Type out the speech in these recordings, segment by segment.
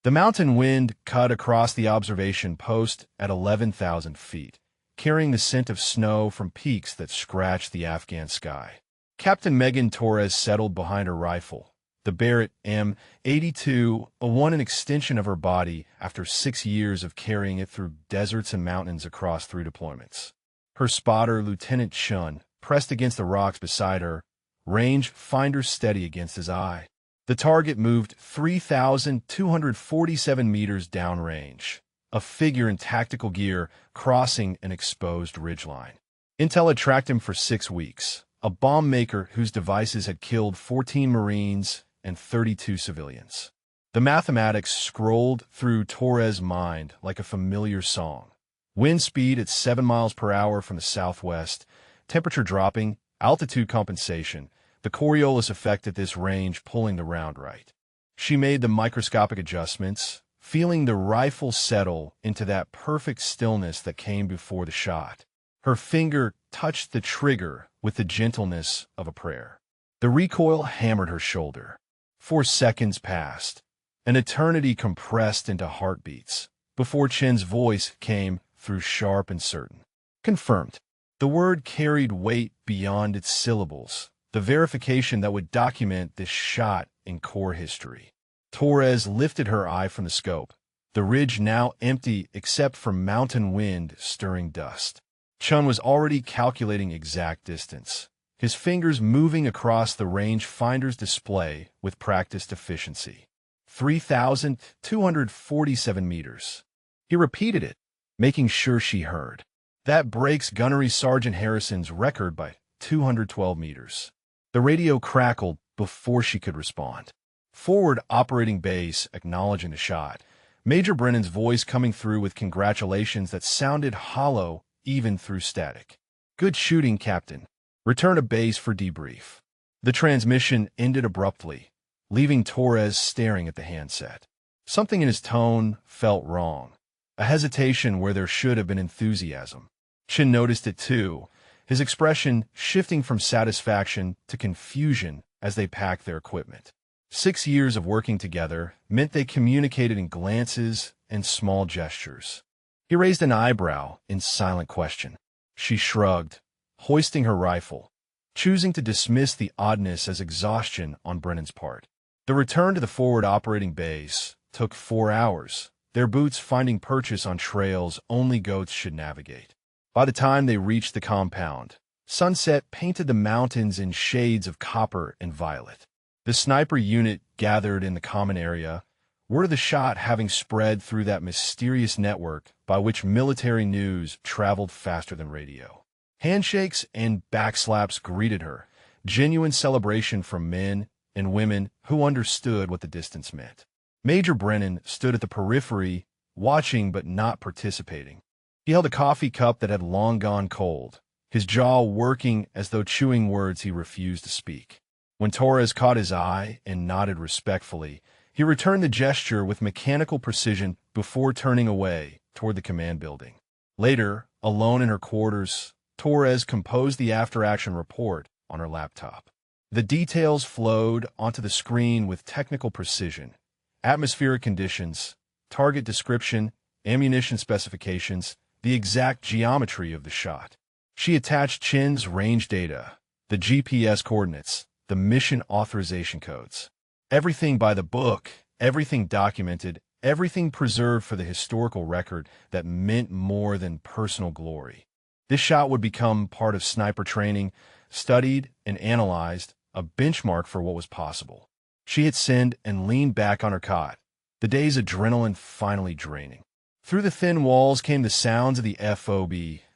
The mountain wind cut across the observation post at 11,000 feet, carrying the scent of snow from peaks that scratched the Afghan sky. Captain Megan Torres settled behind her rifle. The Barrett M82 won an extension of her body after 6 years of carrying it through deserts and mountains across 3 deployments. Her spotter, Lieutenant Chun, pressed against the rocks beside her, range finder steady against his eye. The target moved 3,247 meters downrange, a figure in tactical gear crossing an exposed ridgeline. Intel had tracked him for 6 weeks, a bomb maker whose devices had killed 14 Marines and 32 civilians. The mathematics scrolled through Torres' mind like a familiar song. Wind speed at 7 miles per hour from the southwest, temperature dropping, altitude compensation, the Coriolis effect at this range pulling the round right. She made the microscopic adjustments, feeling the rifle settle into that perfect stillness that came before the shot. Her finger touched the trigger with the gentleness of a prayer. The recoil hammered her shoulder. 4 seconds passed, an eternity compressed into heartbeats, before Chen's voice came through sharp and certain. Confirmed. The word carried weight beyond its syllables, the verification that would document this shot in Corps history. Torres lifted her eye from the scope, the ridge now empty except for mountain wind stirring dust. Chun was already calculating exact distance, his fingers moving across the range finder's display with practiced efficiency. 3,247 meters. He repeated it, making sure she heard. That breaks Gunnery Sergeant Harrison's record by 212 meters. The radio crackled before she could respond. Forward operating base acknowledging the shot, Major Brennan's voice coming through with congratulations that sounded hollow even through static. Good shooting, Captain. Return to base for debrief. The transmission ended abruptly, leaving Torres staring at the handset. Something in his tone felt wrong, a hesitation where there should have been enthusiasm. Chin noticed it too, his expression shifting from satisfaction to confusion as they packed their equipment. 6 years of working together meant they communicated in glances and small gestures. He raised an eyebrow in silent question. She shrugged, hoisting her rifle, choosing to dismiss the oddness as exhaustion on Brennan's part. The return to the forward operating base took 4 hours, their boots finding purchase on trails only goats should navigate. By the time they reached the compound, sunset painted the mountains in shades of copper and violet. The sniper unit gathered in the common area, word of the shot having spread through that mysterious network by which military news traveled faster than radio. Handshakes and backslaps greeted her, genuine celebration from men and women who understood what the distance meant. Major Brennan stood at the periphery, watching but not participating. He held a coffee cup that had long gone cold, his jaw working as though chewing words he refused to speak. When Torres caught his eye and nodded respectfully, he returned the gesture with mechanical precision before turning away toward the command building. Later, alone in her quarters, Torres composed the after-action report on her laptop. The details flowed onto the screen with technical precision. Atmospheric conditions, target description, ammunition specifications, the exact geometry of the shot. She attached Chin's range data, the GPS coordinates, the mission authorization codes. Everything by the book, everything documented, everything preserved for the historical record that meant more than personal glory. This shot would become part of sniper training, studied and analyzed, a benchmark for what was possible. She hit send and leaned back on her cot, the day's adrenaline finally draining. Through the thin walls came the sounds of the FOB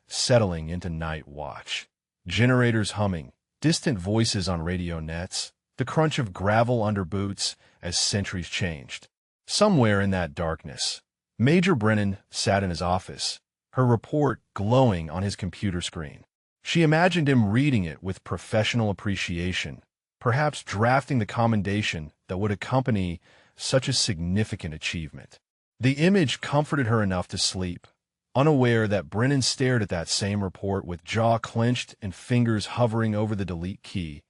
settling into night watch. Generators humming, distant voices on radio nets, the crunch of gravel under boots as sentries changed. Somewhere in that darkness, Major Brennan sat in his office, her report glowing on his computer screen. She imagined him reading it with professional appreciation, perhaps drafting the commendation that would accompany such a significant achievement. The image comforted her enough to sleep, unaware that Brennan stared at that same report with jaw clenched and fingers hovering over the delete key,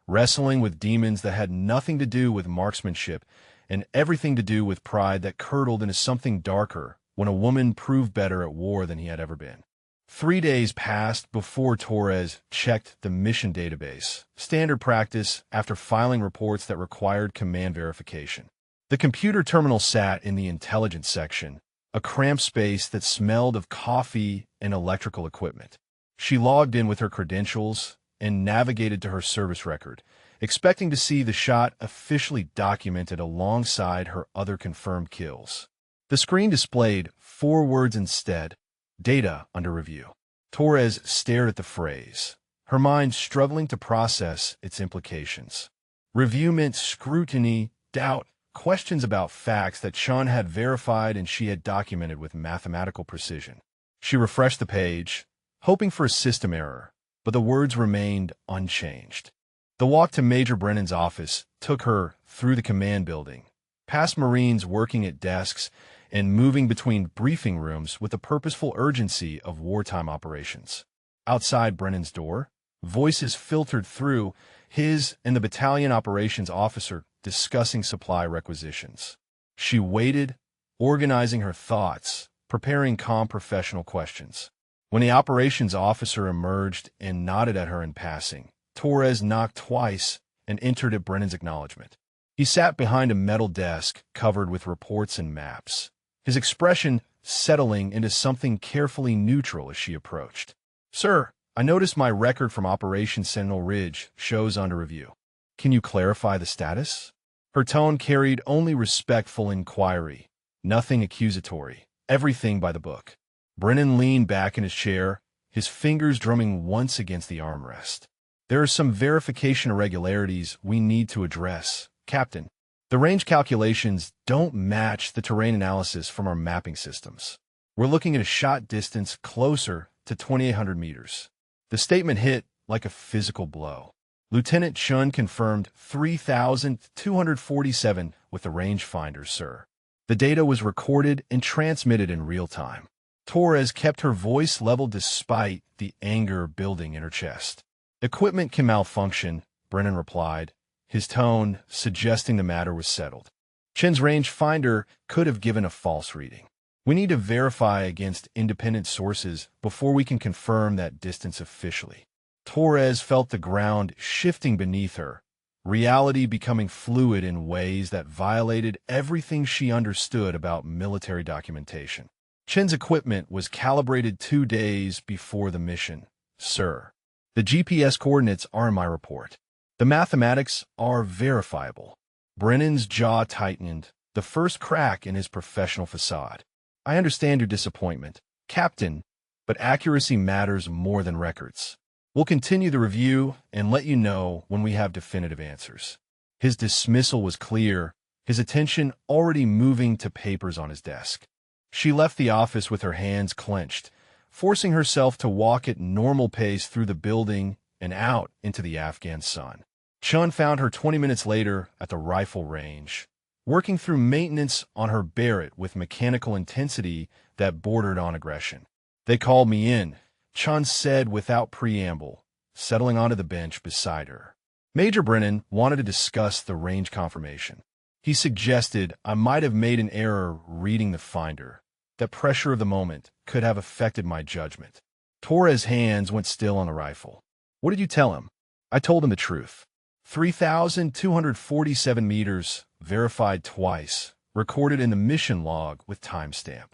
wrestling with demons that had nothing to do with marksmanship and everything to do with pride that curdled into something darker when a woman proved better at war than he had ever been. 3 days passed before Torres checked the mission database, standard practice after filing reports that required command verification. The computer terminal sat in the intelligence section, a cramped space that smelled of coffee and electrical equipment. She logged in with her credentials and navigated to her service record, expecting to see the shot officially documented alongside her other confirmed kills. The screen displayed 4 words instead: data under review. Torres stared at the phrase, her mind struggling to process its implications. Review meant scrutiny, doubt, questions about facts that Sean had verified and she had documented with mathematical precision. She refreshed the page, hoping for a system error, but the words remained unchanged. The walk to Major Brennan's office took her through the command building, past Marines working at desks, and moving between briefing rooms with the purposeful urgency of wartime operations. Outside Brennan's door, voices filtered through, his and the battalion operations officer discussing supply requisitions. She waited, organizing her thoughts, preparing calm professional questions. When the operations officer emerged and nodded at her in passing, Torres knocked twice and entered at Brennan's acknowledgement. He sat behind a metal desk covered with reports and maps, his expression settling into something carefully neutral as she approached. "Sir, I noticed my record from Operation Sentinel Ridge shows under review. Can you clarify the status?" Her tone carried only respectful inquiry, nothing accusatory, everything by the book. Brennan leaned back in his chair, his fingers drumming once against the armrest. "There are some verification irregularities we need to address, Captain. The range calculations don't match the terrain analysis from our mapping systems. We're looking at a shot distance closer to 2,800 meters. The statement hit like a physical blow. Lieutenant Chun confirmed 3,247 with the rangefinder, sir. The data was recorded and transmitted in real time." Torres kept her voice level despite the anger building in her chest. "Equipment can malfunction," Brennan replied, his tone suggesting the matter was settled. "Chen's rangefinder could have given a false reading. We need to verify against independent sources before we can confirm that distance officially." Torres felt the ground shifting beneath her, reality becoming fluid in ways that violated everything she understood about military documentation. "Chen's equipment was calibrated 2 days before the mission, sir. The GPS coordinates are in my report. The mathematics are verifiable." Brennan's jaw tightened, the first crack in his professional facade. "I understand your disappointment, Captain, but accuracy matters more than records. We'll continue the review and let you know when we have definitive answers." His dismissal was clear, his attention already moving to papers on his desk. She left the office with her hands clenched, forcing herself to walk at normal pace through the building and out into the Afghan sun. Chun found her 20 minutes later at the rifle range, working through maintenance on her Barrett with mechanical intensity that bordered on aggression. "They called me in," Chun said without preamble, settling onto the bench beside her. Major Brennan wanted to discuss the range confirmation. He suggested I might have made an error reading the finder, that pressure of the moment could have affected my judgment. Torres' hands went still on the rifle. "What did you tell him?" "I told him the truth. 3,247 meters, verified twice, recorded in the mission log with timestamp."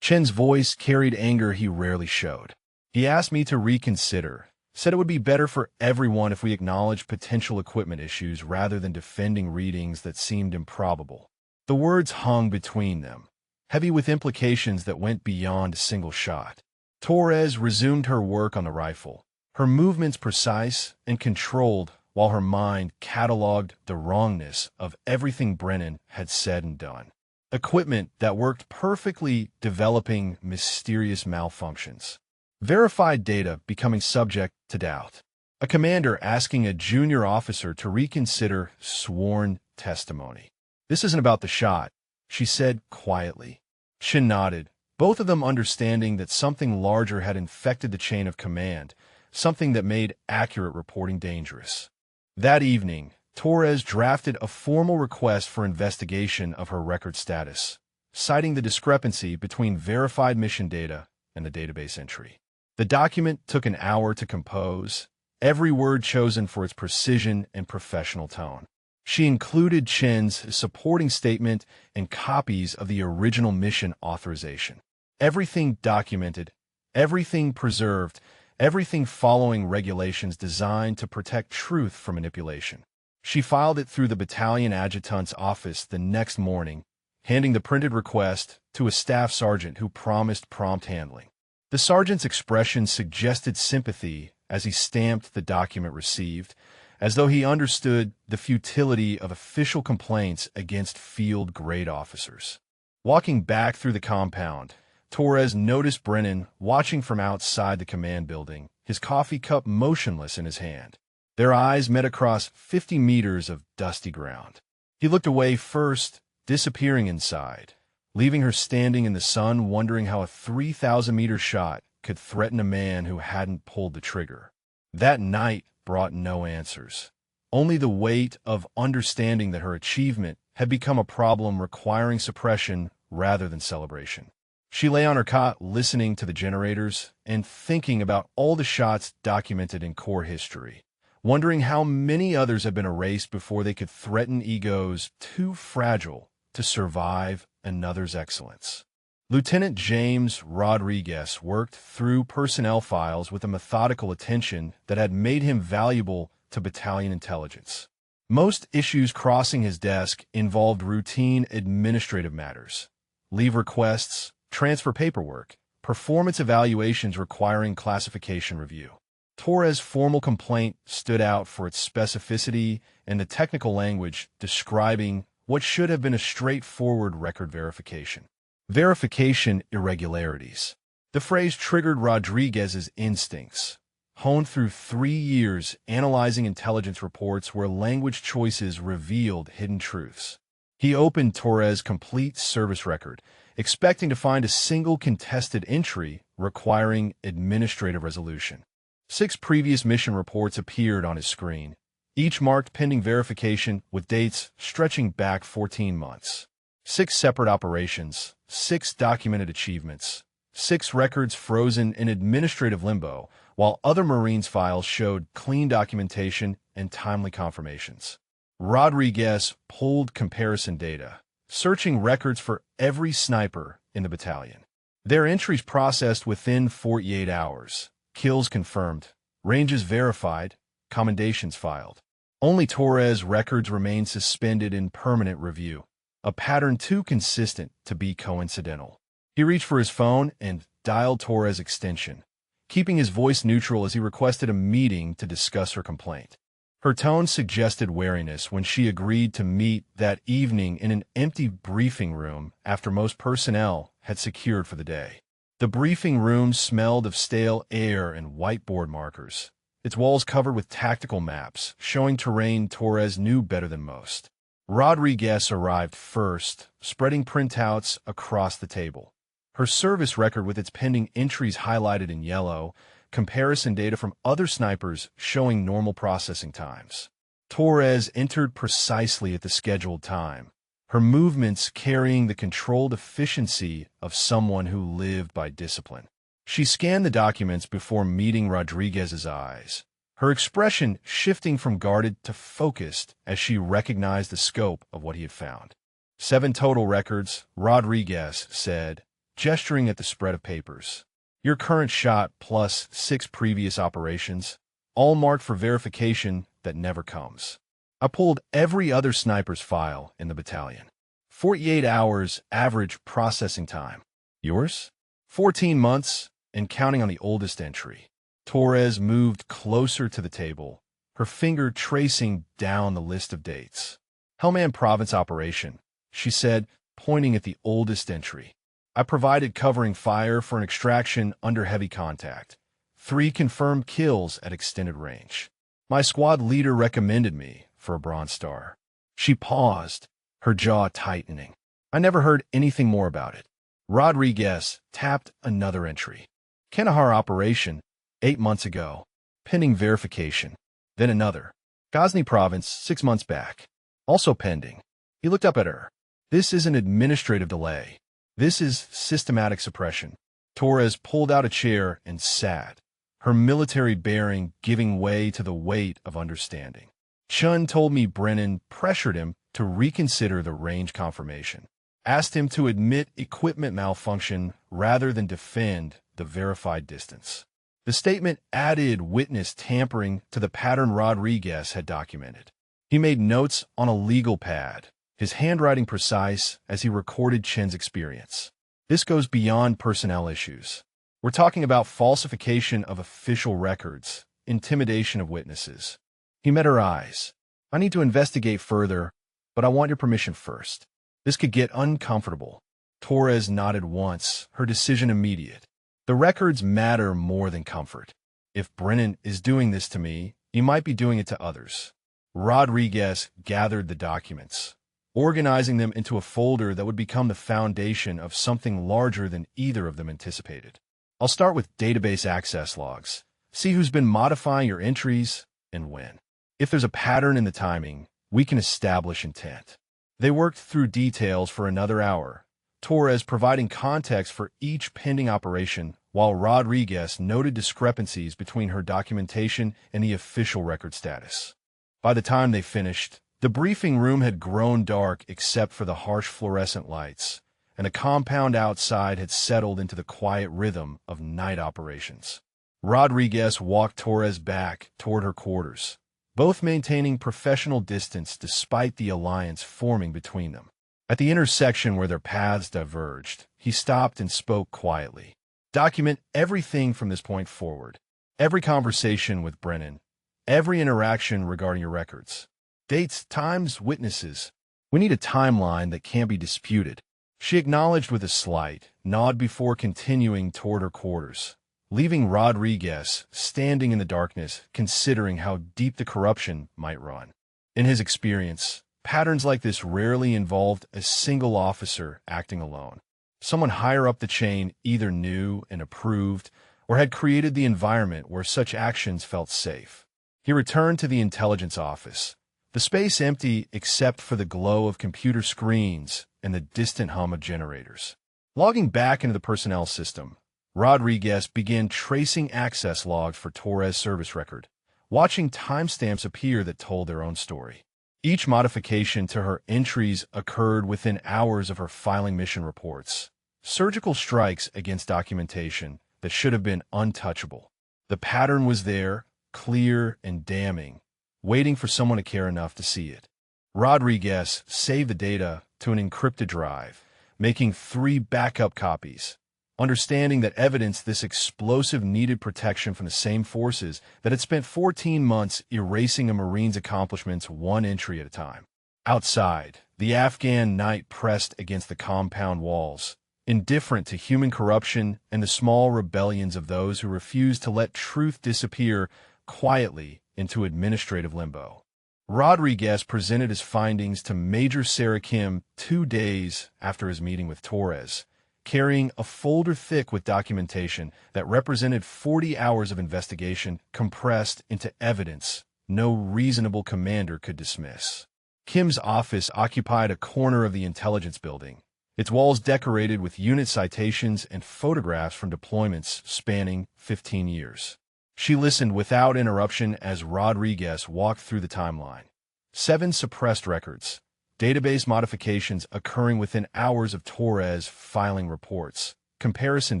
Chen's voice carried anger he rarely showed. "He asked me to reconsider, said it would be better for everyone if we acknowledged potential equipment issues rather than defending readings that seemed improbable." The words hung between them, heavy with implications that went beyond a single shot. Torres resumed her work on the rifle, her movements precise and controlled while her mind cataloged the wrongness of everything Brennan had said and done. Equipment that worked perfectly developing mysterious malfunctions. Verified data becoming subject to doubt. A commander asking a junior officer to reconsider sworn testimony. "This isn't about the shot," she said quietly. Shin nodded, both of them understanding that something larger had infected the chain of command, something that made accurate reporting dangerous. That evening, Torres drafted a formal request for investigation of her record status, citing the discrepancy between verified mission data and the database entry. The document took an hour to compose, every word chosen for its precision and professional tone. She included Chen's supporting statement and copies of the original mission authorization. Everything documented, everything preserved, everything following regulations designed to protect truth from manipulation. She filed it through the battalion adjutant's office the next morning, handing the printed request to a staff sergeant who promised prompt handling. The sergeant's expression suggested sympathy as he stamped the document received, as though he understood the futility of official complaints against field-grade officers. Walking back through the compound, Torres noticed Brennan watching from outside the command building, his coffee cup motionless in his hand. Their eyes met across 50 meters of dusty ground. He looked away first, disappearing inside, leaving her standing in the sun wondering how a 3,000-meter shot could threaten a man who hadn't pulled the trigger. That night brought no answers, only the weight of understanding that her achievement had become a problem requiring suppression rather than celebration. She lay on her cot listening to the generators and thinking about all the shots documented in Corps history, wondering how many others had been erased before they could threaten egos too fragile to survive another's excellence. Lieutenant James Rodriguez worked through personnel files with a methodical attention that had made him valuable to battalion intelligence. Most issues crossing his desk involved routine administrative matters, leave requests, transfer paperwork, performance evaluations requiring classification review. Torres' formal complaint stood out for its specificity and the technical language describing what should have been a straightforward record verification. Verification irregularities. The phrase triggered Rodriguez's instincts, honed through 3 years analyzing intelligence reports where language choices revealed hidden truths. He opened Torres' complete service record, expecting to find a single contested entry requiring administrative resolution. 6 previous mission reports appeared on his screen, each marked pending verification with dates stretching back 14 months. 6 separate operations, 6 documented achievements, 6 records frozen in administrative limbo, while other Marines' files showed clean documentation and timely confirmations. Rodriguez pulled comparison data, searching records for every sniper in the battalion. Their entries processed within 48 hours. Kills confirmed, ranges verified, commendations filed. Only Torres' records remained suspended in permanent review, a pattern too consistent to be coincidental. He reached for his phone and dialed Torres' extension, keeping his voice neutral as he requested a meeting to discuss her complaint. Her tone suggested wariness when she agreed to meet that evening in an empty briefing room after most personnel had secured for the day. The briefing room smelled of stale air and whiteboard markers, its walls covered with tactical maps, showing terrain Torres knew better than most. Rodriguez arrived first, spreading printouts across the table. Her service record with its pending entries highlighted in yellow, comparison data from other snipers showing normal processing times. Torres entered precisely at the scheduled time, her movements carrying the controlled efficiency of someone who lived by discipline. She scanned the documents before meeting Rodriguez's eyes, her expression shifting from guarded to focused as she recognized the scope of what he had found. 7 total records, Rodriguez said, gesturing at the spread of papers. Your current shot plus 6 previous operations, all marked for verification that never comes. I pulled every other sniper's file in the battalion. 48 hours average processing time. Yours? 14 months, and counting on the oldest entry. Torres moved closer to the table, her finger tracing down the list of dates. Helmand Province operation, she said, pointing at the oldest entry. I provided covering fire for an extraction under heavy contact. 3 confirmed kills at extended range. My squad leader recommended me for a Bronze Star. She paused, her jaw tightening. I never heard anything more about it. Rodriguez tapped another entry. Kandahar operation, 8 months ago. Pending verification. Then another. Ghazni province, 6 months back. Also pending. He looked up at her. This is an administrative delay. This is systematic suppression. Torres pulled out a chair and sat, her military bearing giving way to the weight of understanding. Chun told me Brennan pressured him to reconsider the range confirmation, asked him to admit equipment malfunction rather than defend the verified distance. The statement added witness tampering to the pattern Rodriguez had documented. He made notes on a legal pad, his handwriting precise as he recorded Chen's experience. This goes beyond personnel issues. We're talking about falsification of official records, intimidation of witnesses. He met her eyes. I need to investigate further, but I want your permission first. This could get uncomfortable. Torres nodded once, her decision immediate. The records matter more than comfort. If Brennan is doing this to me, he might be doing it to others. Rodriguez gathered the documents, organizing them into a folder that would become the foundation of something larger than either of them anticipated. I'll start with database access logs. See who's been modifying your entries and when. If there's a pattern in the timing, we can establish intent. They worked through details for another hour, Torres providing context for each pending operation, while Rodriguez noted discrepancies between her documentation and the official record status. By the time they finished, the briefing room had grown dark except for the harsh fluorescent lights, and the compound outside had settled into the quiet rhythm of night operations. Rodriguez walked Torres back toward her quarters, both maintaining professional distance despite the alliance forming between them. At the intersection where their paths diverged, he stopped and spoke quietly. Document everything from this point forward. Every conversation with Brennan. Every interaction regarding your records. Dates, times, witnesses. We need a timeline that can't be disputed. She acknowledged with a slight nod before continuing toward her quarters, leaving Rodriguez standing in the darkness, considering how deep the corruption might run. In his experience, patterns like this rarely involved a single officer acting alone. Someone higher up the chain either knew and approved or had created the environment where such actions felt safe. He returned to the intelligence office, the space empty except for the glow of computer screens and the distant hum of generators. Logging back into the personnel system, Rodriguez began tracing access logs for Torres' service record, watching timestamps appear that told their own story. Each modification to her entries occurred within hours of her filing mission reports, surgical strikes against documentation that should have been untouchable. The pattern was there, clear and damning, waiting for someone to care enough to see it. Rodriguez saved the data to an encrypted drive, making 3 backup copies, understanding that evidence this explosive needed protection from the same forces that had spent 14 months erasing a Marine's accomplishments one entry at a time. Outside, the Afghan night pressed against the compound walls, indifferent to human corruption and the small rebellions of those who refused to let truth disappear quietly into administrative limbo. Rodriguez presented his findings to Major Sarah Kim 2 days after his meeting with Torres, carrying a folder thick with documentation that represented 40 hours of investigation compressed into evidence no reasonable commander could dismiss. Kim's office occupied a corner of the intelligence building, its walls decorated with unit citations and photographs from deployments spanning 15 years. She listened without interruption as Rodriguez walked through the timeline. 7 suppressed records, database modifications occurring within hours of Torres filing reports, comparison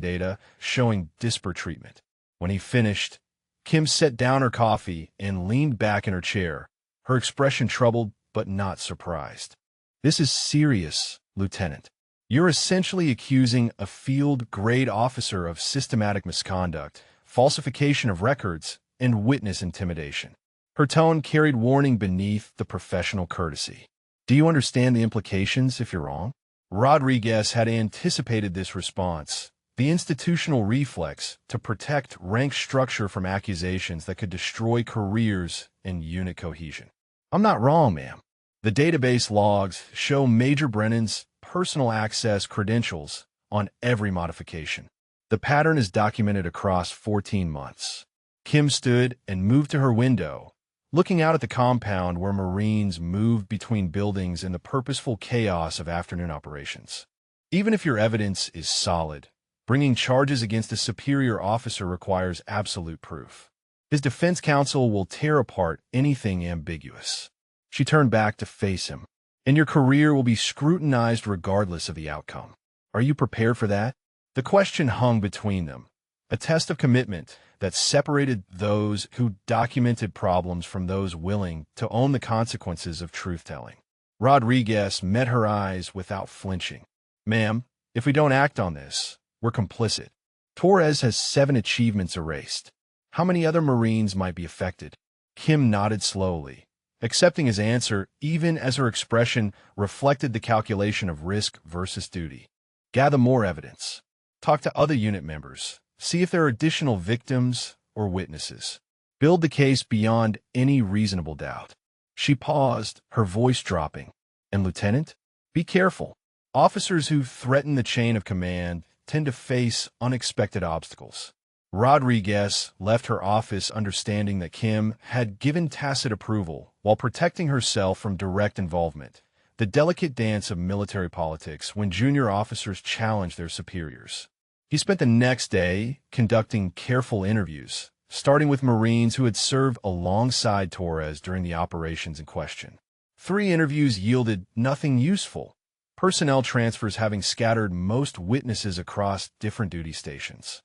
data showing disparate treatment. When he finished, Kim set down her coffee and leaned back in her chair, her expression troubled but not surprised. "This is serious, Lieutenant. You're essentially accusing a field-grade officer of systematic misconduct, falsification of records, and witness intimidation." Her tone carried warning beneath the professional courtesy. "Do you understand the implications if you're wrong?" Rodriguez had anticipated this response, the institutional reflex to protect rank structure from accusations that could destroy careers and unit cohesion. "I'm not wrong, ma'am. The database logs show Major Brennan's personal access credentials on every modification. The pattern is documented across 14 months. Kim stood and moved to her window, looking out at the compound where Marines moved between buildings in the purposeful chaos of afternoon operations. Even if your evidence is solid, bringing charges against a superior officer requires absolute proof. His defense counsel will tear apart anything ambiguous. She turned back to face him. And your career will be scrutinized regardless of the outcome. Are you prepared for that? The question hung between them, a test of commitment that separated those who documented problems from those willing to own the consequences of truth-telling. Rodriguez met her eyes without flinching. Ma'am, if we don't act on this, we're complicit. Torres has 7 achievements erased. How many other Marines might be affected? Kim nodded slowly, accepting his answer even as her expression reflected the calculation of risk versus duty. Gather more evidence. Talk to other unit members. See if there are additional victims or witnesses. Build the case beyond any reasonable doubt. She paused, her voice dropping. And Lieutenant, be careful. Officers who threaten the chain of command tend to face unexpected obstacles. Rodriguez left her office understanding that Kim had given tacit approval while protecting herself from direct involvement, the delicate dance of military politics when junior officers challenge their superiors. He spent the next day conducting careful interviews, starting with Marines who had served alongside Torres during the operations in question. 3 interviews yielded nothing useful, personnel transfers having scattered most witnesses across different duty stations.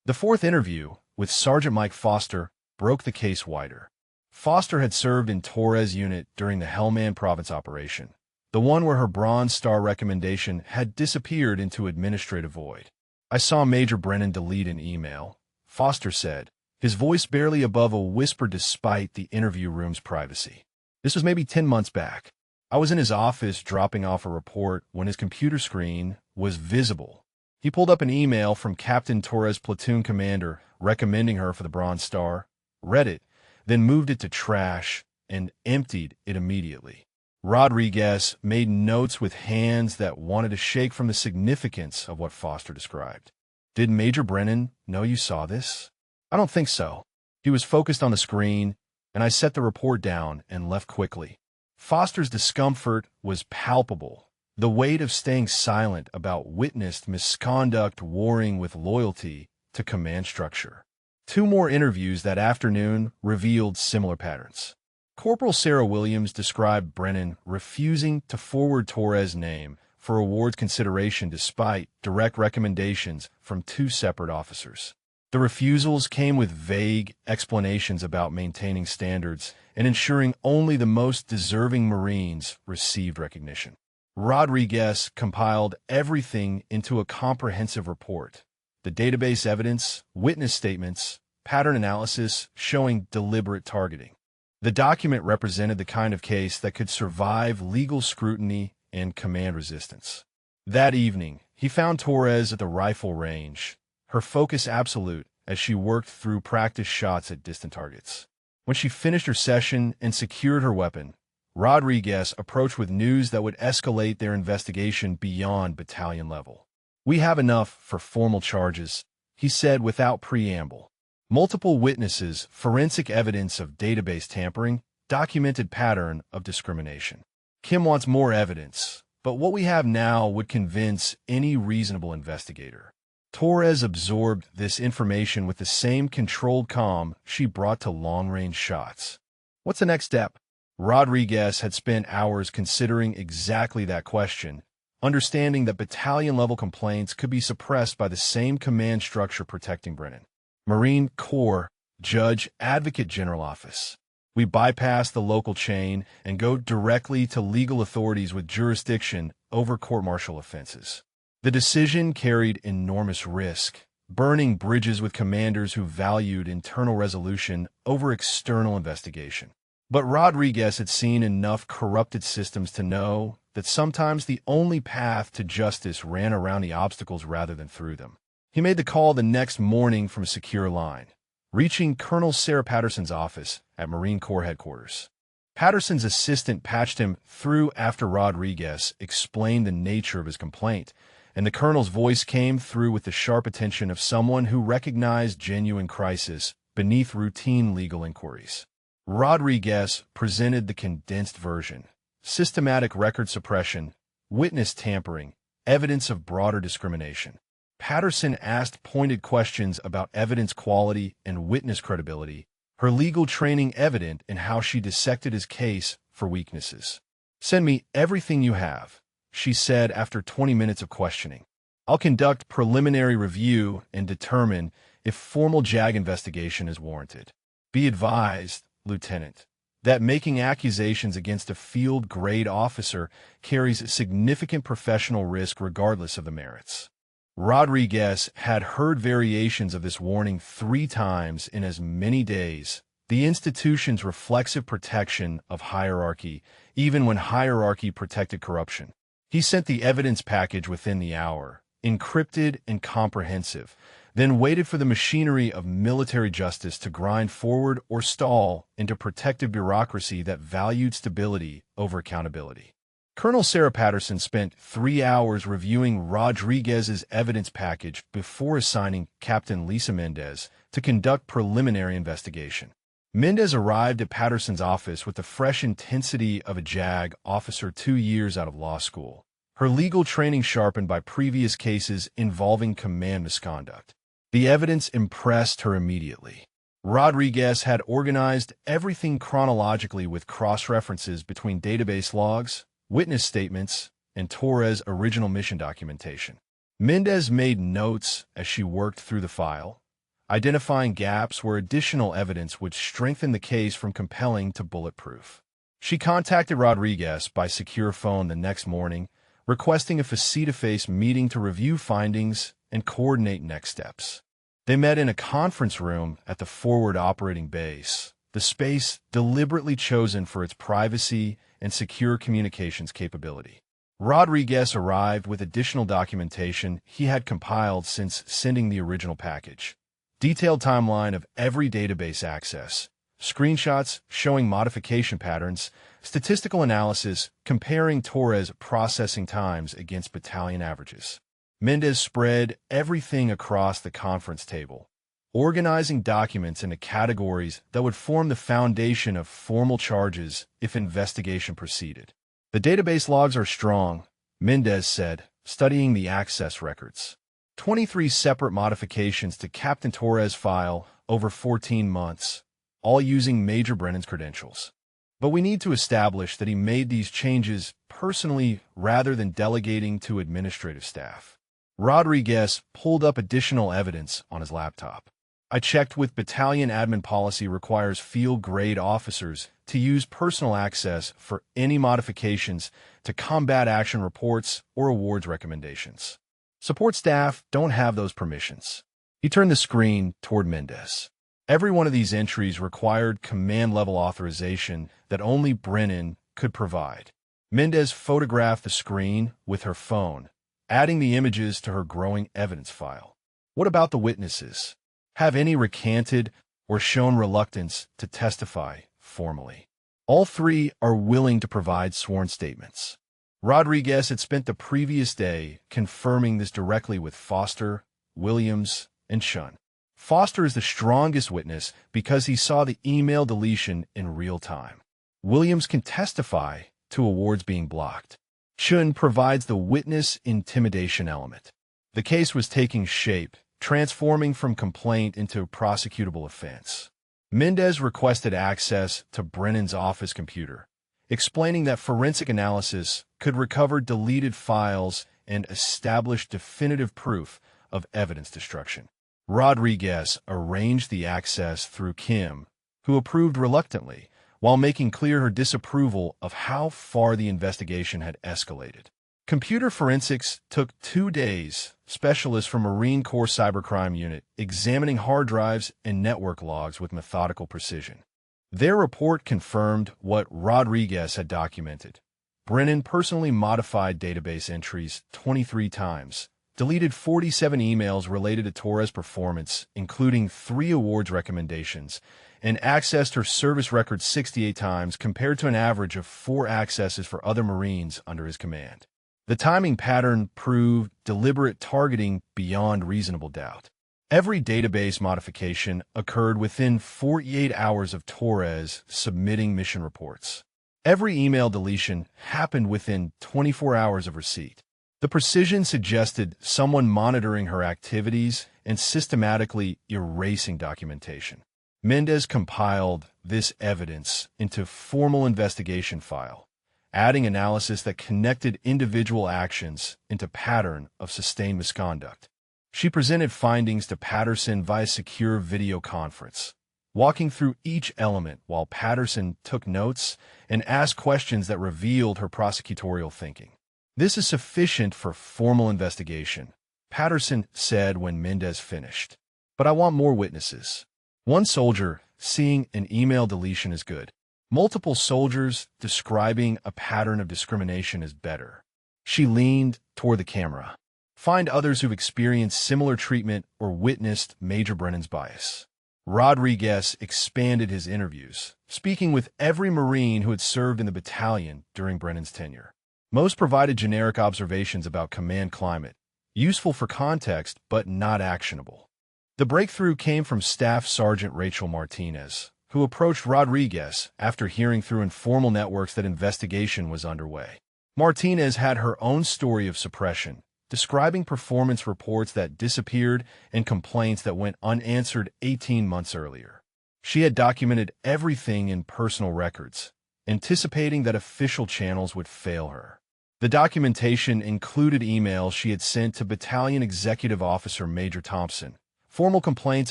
The 4th interview, with Sergeant Mike Foster, broke the case wider. Foster had served in Torres' unit during the Helmand Province operation, the one where her Bronze Star recommendation had disappeared into administrative void. I saw Major Brennan delete an email, Foster said, his voice barely above a whisper despite the interview room's privacy. This was maybe 10 months back. I was in his office dropping off a report when his computer screen was visible. He pulled up an email from Captain Torres' platoon commander recommending her for the Bronze Star, read it, then moved it to trash and emptied it immediately. Rodriguez made notes with hands that wanted to shake from the significance of what Foster described. Did Major Brennan know you saw this? I don't think so. He was focused on the screen, and I set the report down and left quickly. Foster's discomfort was palpable. The weight of staying silent about witnessed misconduct warring with loyalty to command structure. 2 more interviews that afternoon revealed similar patterns. Corporal Sarah Williams described Brennan refusing to forward Torres' name for awards consideration despite direct recommendations from 2 separate officers. The refusals came with vague explanations about maintaining standards and ensuring only the most deserving Marines received recognition. Rodriguez compiled everything into a comprehensive report. The database evidence, witness statements, pattern analysis showing deliberate targeting. The document represented the kind of case that could survive legal scrutiny and command resistance. That evening, he found Torres at the rifle range, her focus absolute as she worked through practice shots at distant targets. When she finished her session and secured her weapon, Rodriguez approached with news that would escalate their investigation beyond battalion level. We have enough for formal charges, he said without preamble. Multiple witnesses, forensic evidence of database tampering, documented pattern of discrimination. Kim wants more evidence, but what we have now would convince any reasonable investigator. Torres absorbed this information with the same controlled calm she brought to long-range shots. What's the next step? Rodriguez had spent hours considering exactly that question, understanding that battalion-level complaints could be suppressed by the same command structure protecting Brennan. Marine Corps Judge Advocate General Office. We bypass the local chain and go directly to legal authorities with jurisdiction over court-martial offenses. The decision carried enormous risk, burning bridges with commanders who valued internal resolution over external investigation. But Rodriguez had seen enough corrupted systems to know that sometimes the only path to justice ran around the obstacles rather than through them. He made the call the next morning from a secure line, reaching Colonel Sarah Patterson's office at Marine Corps headquarters. Patterson's assistant patched him through after Rodriguez explained the nature of his complaint, and the colonel's voice came through with the sharp attention of someone who recognized genuine crisis beneath routine legal inquiries. Rodriguez presented the condensed version: systematic record suppression, witness tampering, evidence of broader discrimination. Patterson asked pointed questions about evidence quality and witness credibility, her legal training evident in how she dissected his case for weaknesses. "Send me everything you have," she said after 20 minutes of questioning. "I'll conduct preliminary review and determine if formal JAG investigation is warranted. Be advised, Lieutenant, that making accusations against a field-grade officer carries significant professional risk regardless of the merits." Rodriguez had heard variations of this warning 3 times in as many days, the institution's reflexive protection of hierarchy, even when hierarchy protected corruption. He sent the evidence package within the hour, encrypted and comprehensive, then waited for the machinery of military justice to grind forward or stall into protective bureaucracy that valued stability over accountability. Colonel Sarah Patterson spent 3 hours reviewing Rodriguez's evidence package before assigning Captain Lisa Mendez to conduct preliminary investigation. Mendez arrived at Patterson's office with the fresh intensity of a JAG officer 2 years out of law school, her legal training sharpened by previous cases involving command misconduct. The evidence impressed her immediately. Rodriguez had organized everything chronologically with cross-references between database logs, witness statements, and Torres' original mission documentation. Mendez made notes as she worked through the file, identifying gaps where additional evidence would strengthen the case from compelling to bulletproof. She contacted Rodriguez by secure phone the next morning, requesting a face-to-face meeting to review findings and coordinate next steps. They met in a conference room at the forward operating base, the space deliberately chosen for its privacy and secure communications capability. Rodriguez arrived with additional documentation he had compiled since sending the original package. Detailed timeline of every database access, screenshots showing modification patterns, statistical analysis comparing Torres' processing times against battalion averages. Mendez spread everything across the conference table, organizing documents into categories that would form the foundation of formal charges if investigation proceeded. "The database logs are strong," Mendez said, studying the access records. 23 separate modifications to Captain Torres' file over 14 months, all using Major Brennan's credentials. "But we need to establish that he made these changes personally rather than delegating to administrative staff." Rodriguez pulled up additional evidence on his laptop. "I checked with battalion admin policy requires field-grade officers to use personal access for any modifications to combat action reports or awards recommendations. Support staff don't have those permissions." He turned the screen toward Mendez. Every one of these entries required command-level authorization that only Brennan could provide. Mendez photographed the screen with her phone, adding the images to her growing evidence file. "What about the witnesses? Have any recanted or shown reluctance to testify formally?" "All 3 are willing to provide sworn statements." Rodriguez had spent the previous day confirming this directly with Foster, Williams, and Shun. Foster is the strongest witness because he saw the email deletion in real time. Williams can testify to awards being blocked. Shun provides the witness intimidation element. The case was taking shape, transforming from complaint into a prosecutable offense. Mendez requested access to Brennan's office computer, explaining that forensic analysis could recover deleted files and establish definitive proof of evidence destruction. Rodriguez arranged the access through Kim, who approved reluctantly, while making clear her disapproval of how far the investigation had escalated. Computer forensics took 2 days, specialists from Marine Corps Cybercrime Unit examining hard drives and network logs with methodical precision. Their report confirmed what Rodriguez had documented. Brennan personally modified database entries 23 times, deleted 47 emails related to Torres' performance, including 3 awards recommendations, and accessed her service record 68 times compared to an average of 4 accesses for other Marines under his command. The timing pattern proved deliberate targeting beyond reasonable doubt. Every database modification occurred within 48 hours of Torres submitting mission reports. Every email deletion happened within 24 hours of receipt. The precision suggested someone monitoring her activities and systematically erasing documentation. Mendez compiled this evidence into formal investigation file, adding analysis that connected individual actions into pattern of sustained misconduct. She presented findings to Patterson via secure video conference, walking through each element while Patterson took notes and asked questions that revealed her prosecutorial thinking. "This is sufficient for formal investigation," Patterson said when Mendez finished. "But I want more witnesses." One soldier, "Seeing an email deletion is good. Multiple soldiers describing a pattern of discrimination is better." She leaned toward the camera. "Find others who've experienced similar treatment or witnessed Major Brennan's bias." Rodriguez expanded his interviews, speaking with every Marine who had served in the battalion during Brennan's tenure. Most provided generic observations about command climate, useful for context but not actionable. The breakthrough came from Staff Sergeant Rachel Martinez, who approached Rodriguez after hearing through informal networks that investigation was underway. Martinez had her own story of suppression, describing performance reports that disappeared and complaints that went unanswered 18 months earlier. She had documented everything in personal records, anticipating that official channels would fail her. The documentation included emails she had sent to Battalion Executive Officer Major Thompson, formal complaints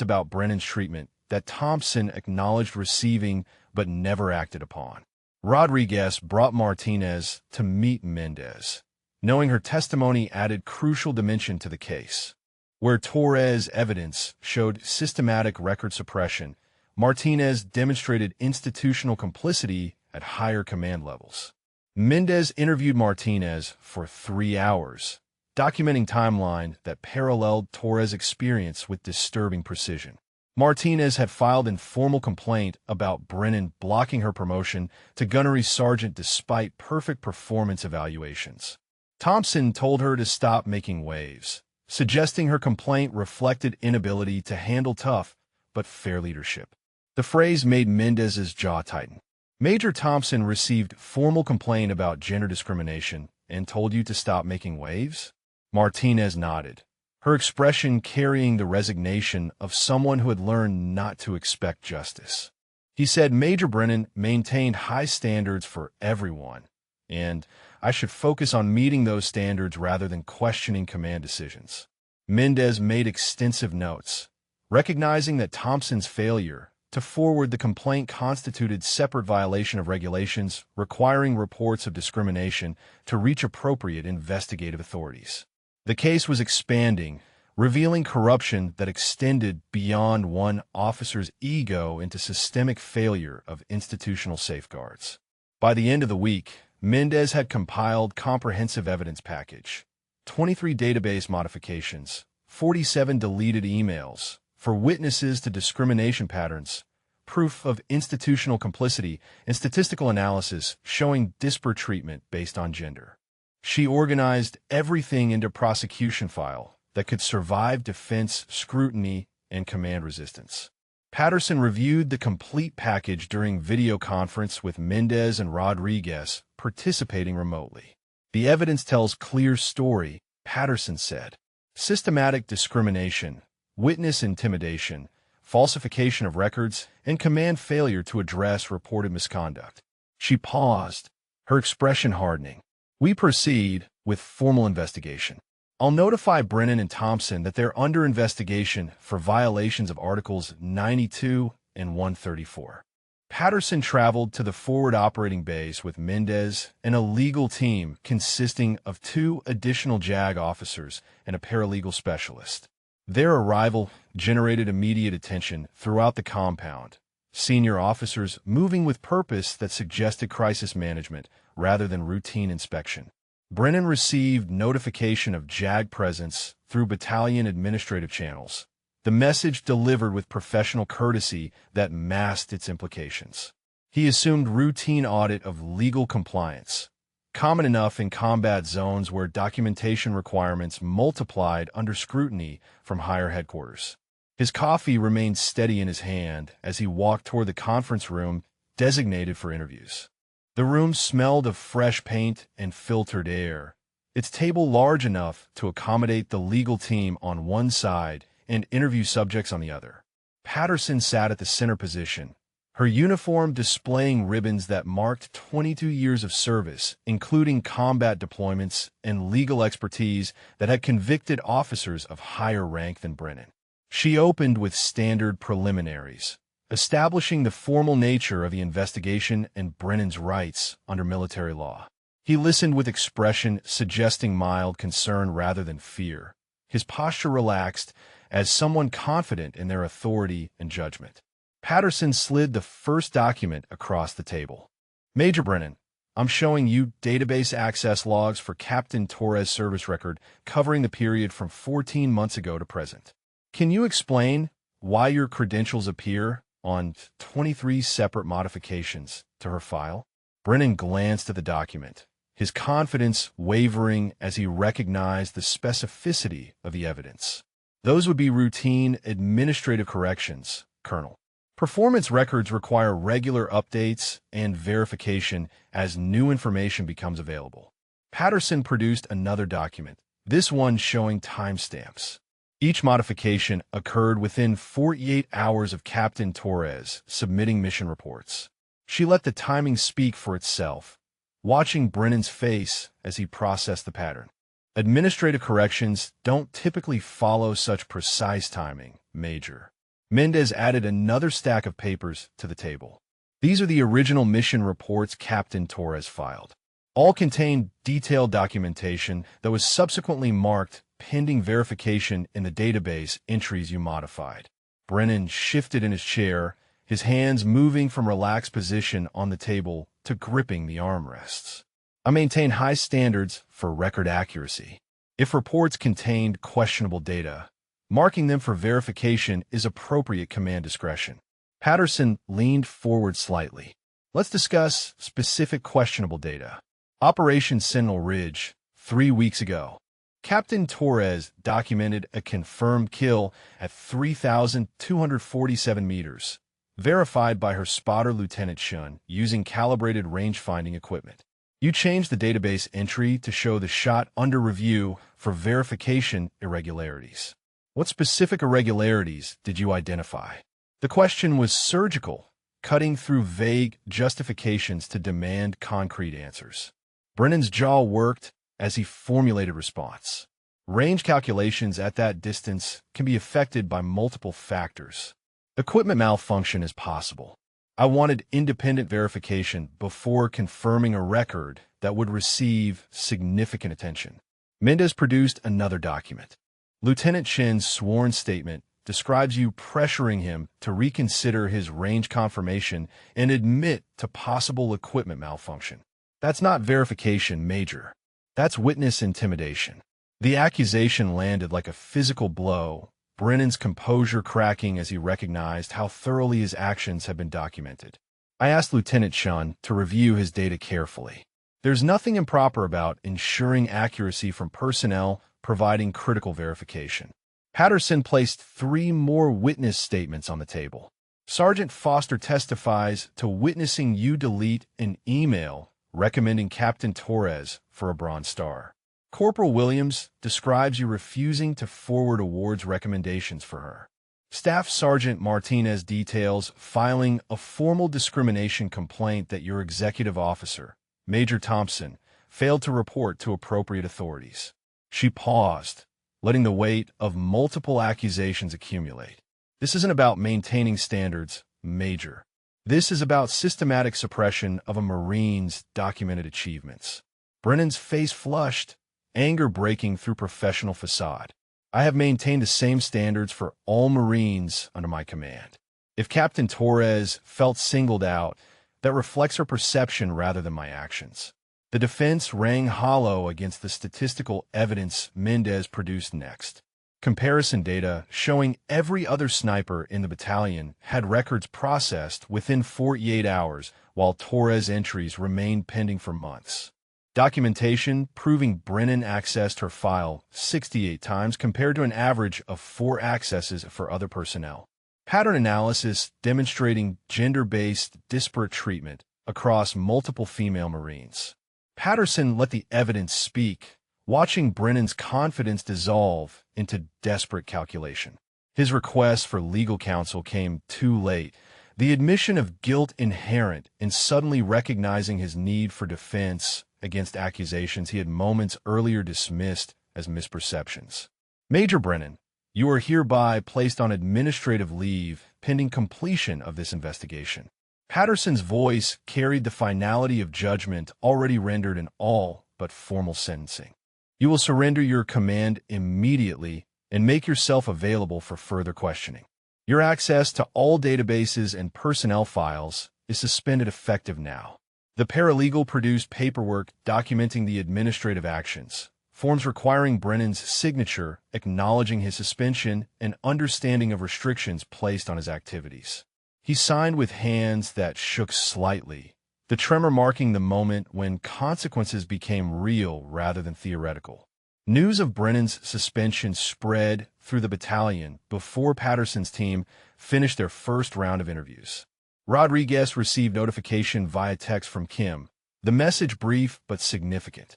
about Brennan's treatment that Thompson acknowledged receiving but never acted upon. Rodriguez brought Martinez to meet Mendez, knowing her testimony added crucial dimension to the case. Where Torres' evidence showed systematic record suppression, Martinez demonstrated institutional complicity at higher command levels. Mendez interviewed Martinez for 3 hours, documenting timeline that paralleled Torres' experience with disturbing precision. Martinez had filed an informal complaint about Brennan blocking her promotion to gunnery sergeant despite perfect performance evaluations. Thompson told her to stop making waves, suggesting her complaint reflected inability to handle tough but fair leadership. The phrase made Mendez's jaw tighten. "Major Thompson received formal complaint about gender discrimination and told you to stop making waves?" Martinez nodded, her expression carrying the resignation of someone who had learned not to expect justice. He said Major Brennan maintained high standards for everyone, and I should focus on meeting those standards rather than questioning command decisions. Mendez made extensive notes, recognizing that Thompson's failure to forward the complaint constituted separate violation of regulations requiring reports of discrimination to reach appropriate investigative authorities. The case was expanding, revealing corruption that extended beyond one officer's ego into systemic failure of institutional safeguards. By the end of the week, Mendez had compiled comprehensive evidence package, 23 database modifications, 47 deleted emails for witnesses to discrimination patterns, proof of institutional complicity, and statistical analysis showing disparate treatment based on gender. She organized everything into prosecution file that could survive defense scrutiny and command resistance. Patterson reviewed the complete package during video conference with Mendez and Rodriguez participating remotely. "The evidence tells clear story," Patterson said. "Systematic discrimination, witness intimidation, falsification of records, and command failure to address reported misconduct." She paused, her expression hardening. "We proceed with formal investigation. I'll notify Brennan and Thompson that they're under investigation for violations of Articles 92 and 134. Patterson traveled to the forward operating base with Mendez and a legal team consisting of 2 additional JAG officers and a paralegal specialist. Their arrival generated immediate attention throughout the compound, senior officers moving with purpose that suggested crisis management rather than routine inspection. Brennan received notification of JAG presence through battalion administrative channels, the message delivered with professional courtesy that masked its implications. He assumed routine audit of legal compliance, common enough in combat zones where documentation requirements multiplied under scrutiny from higher headquarters. His coffee remained steady in his hand as he walked toward the conference room designated for interviews. The room smelled of fresh paint and filtered air, its table large enough to accommodate the legal team on one side and interview subjects on the other. Patterson sat at the center position, her uniform displaying ribbons that marked 22 years of service, including combat deployments and legal expertise that had convicted officers of higher rank than Brennan. She opened with standard preliminaries, establishing the formal nature of the investigation and Brennan's rights under military law. He listened with expression suggesting mild concern rather than fear, his posture relaxed as someone confident in their authority and judgment. Patterson slid the first document across the table. Major Brennan, I'm showing you database access logs for Captain Torres' service record covering the period from 14 months ago to present. Can you explain why your credentials appear on 23 separate modifications to her file? Brennan glanced at the document, his confidence wavering as he recognized the specificity of the evidence. Those would be routine administrative corrections, Colonel. Performance records require regular updates and verification as new information becomes available. Patterson produced another document, this one showing timestamps. Each modification occurred within 48 hours of Captain Torres submitting mission reports. She let the timing speak for itself, watching Brennan's face as he processed the pattern. Administrative corrections don't typically follow such precise timing, Major. Mendez added another stack of papers to the table. These are the original mission reports Captain Torres filed. All contain detailed documentation that was subsequently marked pending verification in the database entries you modified. Brennan shifted in his chair, his hands moving from relaxed position on the table to gripping the armrests. I maintain high standards for record accuracy. If reports contained questionable data, marking them for verification is appropriate command discretion. Patterson leaned forward slightly. Let's discuss specific questionable data. Operation Sentinel Ridge, 3 weeks ago. Captain Torres documented a confirmed kill at 3,247 meters, verified by her spotter Lieutenant Shun using calibrated range-finding equipment. You changed the database entry to show the shot under review for verification irregularities. What specific irregularities did you identify? The question was surgical, cutting through vague justifications to demand concrete answers. Brennan's jaw worked as he formulated response. Range calculations at that distance can be affected by multiple factors. Equipment malfunction is possible. I wanted independent verification before confirming a record that would receive significant attention. Mendez produced another document. Lieutenant Shin's sworn statement describes you pressuring him to reconsider his range confirmation and admit to possible equipment malfunction. That's not verification, Major. That's witness intimidation. The accusation landed like a physical blow, Brennan's composure cracking as he recognized how thoroughly his actions had been documented. I asked Lieutenant Shun to review his data carefully. There's nothing improper about ensuring accuracy from personnel providing critical verification. Patterson placed 3 more witness statements on the table. Sergeant Foster testifies to witnessing you delete an email recommending Captain Torres for a Bronze Star. Corporal Williams describes you refusing to forward awards recommendations for her. Staff Sergeant Martinez details filing a formal discrimination complaint that your executive officer, Major Thompson, failed to report to appropriate authorities. She paused, letting the weight of multiple accusations accumulate. This isn't about maintaining standards, Major. This is about systematic suppression of a Marine's documented achievements. Brennan's face flushed, anger breaking through professional facade. I have maintained the same standards for all Marines under my command. If Captain Torres felt singled out, that reflects her perception rather than my actions. The defense rang hollow against the statistical evidence Mendez produced next. Comparison data showing every other sniper in the battalion had records processed within 48 hours, while Torres' entries remained pending for months. Documentation proving Brennan accessed her file 68 times compared to an average of 4 accesses for other personnel. Pattern analysis demonstrating gender-based disparate treatment across multiple female Marines. Patterson let the evidence speak, watching Brennan's confidence dissolve into desperate calculation. His request for legal counsel came too late, the admission of guilt inherent in suddenly recognizing his need for defense against accusations he had moments earlier dismissed as misperceptions. Major Brennan, you are hereby placed on administrative leave pending completion of this investigation. Patterson's voice carried the finality of judgment already rendered in all but formal sentencing. You will surrender your command immediately and make yourself available for further questioning. Your access to all databases and personnel files is suspended effective now. The paralegal produced paperwork documenting the administrative actions, forms requiring Brennan's signature, acknowledging his suspension and understanding of restrictions placed on his activities. He signed with hands that shook slightly, the tremor marking the moment when consequences became real rather than theoretical. News of Brennan's suspension spread through the battalion before Patterson's team finished their first round of interviews. Rodriguez received notification via text from Kim, the message brief but significant.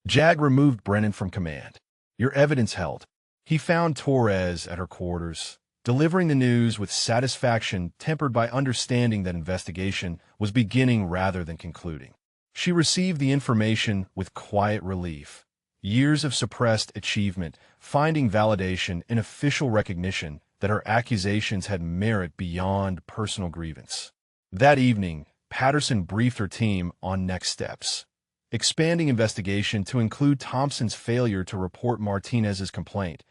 JAG removed Brennan from command. Your evidence held. He found Torres at her quarters, delivering the news with satisfaction tempered by understanding that investigation was beginning rather than concluding. She received the information with quiet relief. Years of suppressed achievement, finding validation in official recognition that her accusations had merit beyond personal grievance. That evening, Patterson briefed her team on next steps, expanding investigation to include Thompson's failure to report Martinez's complaint,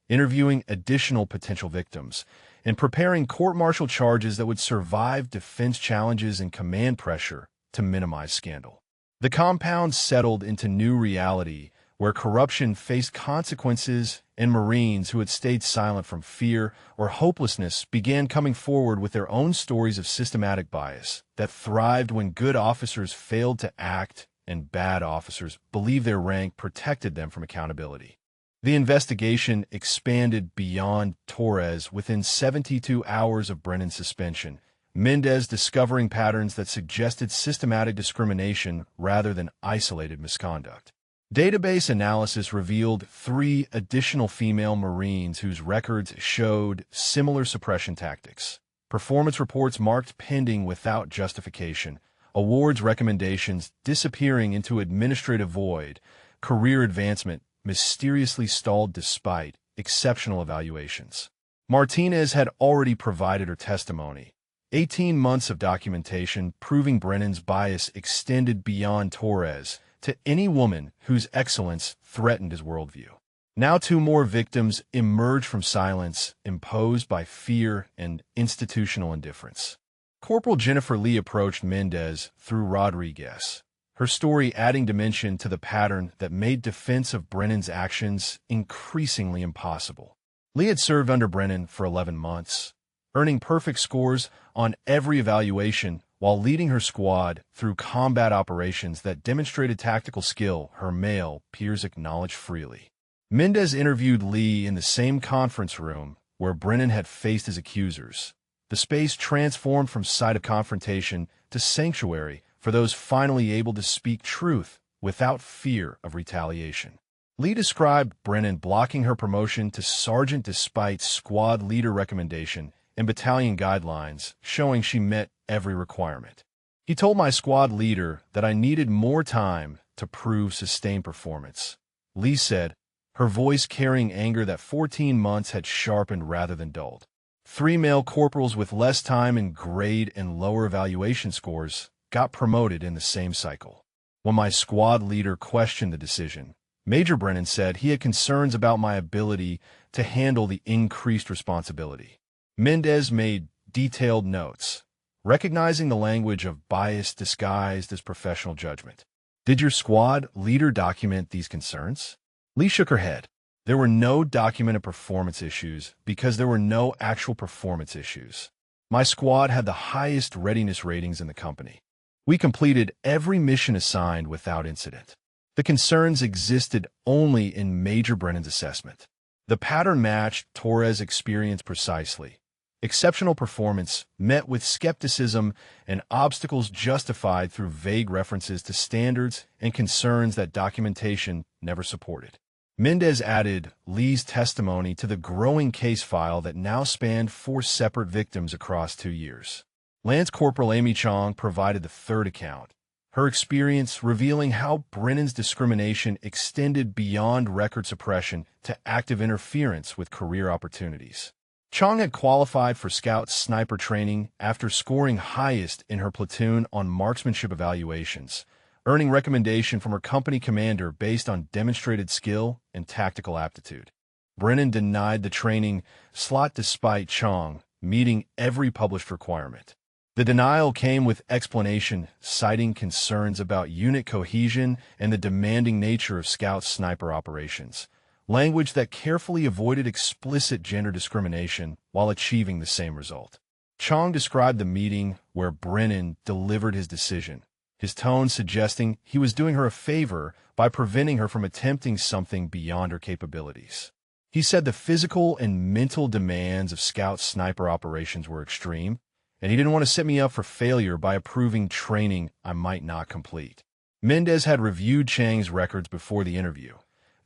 interviewing additional potential victims, and preparing court-martial charges that would survive defense challenges and command pressure to minimize scandal. The compound settled into new reality where corruption faced consequences and Marines who had stayed silent from fear or hopelessness began coming forward with their own stories of systematic bias that thrived when good officers failed to act and bad officers believed their rank protected them from accountability. The investigation expanded beyond Torres within 72 hours of Brennan's suspension, Mendez discovering patterns that suggested systematic discrimination rather than isolated misconduct. Database analysis revealed 3 additional female Marines whose records showed similar suppression tactics. Performance reports marked pending without justification, awards recommendations disappearing into administrative void, career advancement mysteriously stalled despite exceptional evaluations. Martinez had already provided her testimony. 18 months of documentation proving Brennan's bias extended beyond Torres to any woman whose excellence threatened his worldview. Now 2 more victims emerged from silence imposed by fear and institutional indifference. Corporal Jennifer Lee approached Mendez through Rodriguez, her story adding dimension to the pattern that made defense of Brennan's actions increasingly impossible. Lee had served under Brennan for 11 months, earning perfect scores on every evaluation while leading her squad through combat operations that demonstrated tactical skill her male peers acknowledged freely. Mendez interviewed Lee in the same conference room where Brennan had faced his accusers. The space transformed from site of confrontation to sanctuary for those finally able to speak truth without fear of retaliation. Lee described Brennan blocking her promotion to sergeant despite squad leader recommendation and battalion guidelines, showing she met every requirement. He told my squad leader that I needed more time to prove sustained performance. Lee said, her voice carrying anger that 14 months had sharpened rather than dulled. 3 male corporals with less time and grade and lower evaluation scores got promoted in the same cycle. When my squad leader questioned the decision, Major Brennan said he had concerns about my ability to handle the increased responsibility. Mendez made detailed notes, recognizing the language of bias disguised as professional judgment. Did your squad leader document these concerns? Lee shook her head. There were no documented performance issues because there were no actual performance issues. My squad had the highest readiness ratings in the company. We completed every mission assigned without incident. The concerns existed only in Major Brennan's assessment. The pattern matched Torres' experience precisely. Exceptional performance met with skepticism and obstacles justified through vague references to standards and concerns that documentation never supported. Mendez added Lee's testimony to the growing case file that now spanned 4 separate victims across 2 years. Lance Corporal Amy Chong provided the third account, her experience revealing how Brennan's discrimination extended beyond record suppression to active interference with career opportunities. Chong had qualified for Scout sniper training after scoring highest in her platoon on marksmanship evaluations, earning recommendation from her company commander based on demonstrated skill and tactical aptitude. Brennan denied the training slot despite Chong meeting every published requirement. The denial came with explanation, citing concerns about unit cohesion and the demanding nature of Scout sniper operations, language that carefully avoided explicit gender discrimination while achieving the same result. Chong described the meeting where Brennan delivered his decision, his tone suggesting he was doing her a favor by preventing her from attempting something beyond her capabilities. He said the physical and mental demands of Scout sniper operations were extreme, and he didn't want to set me up for failure by approving training I might not complete. Mendez had reviewed Chang's records before the interview,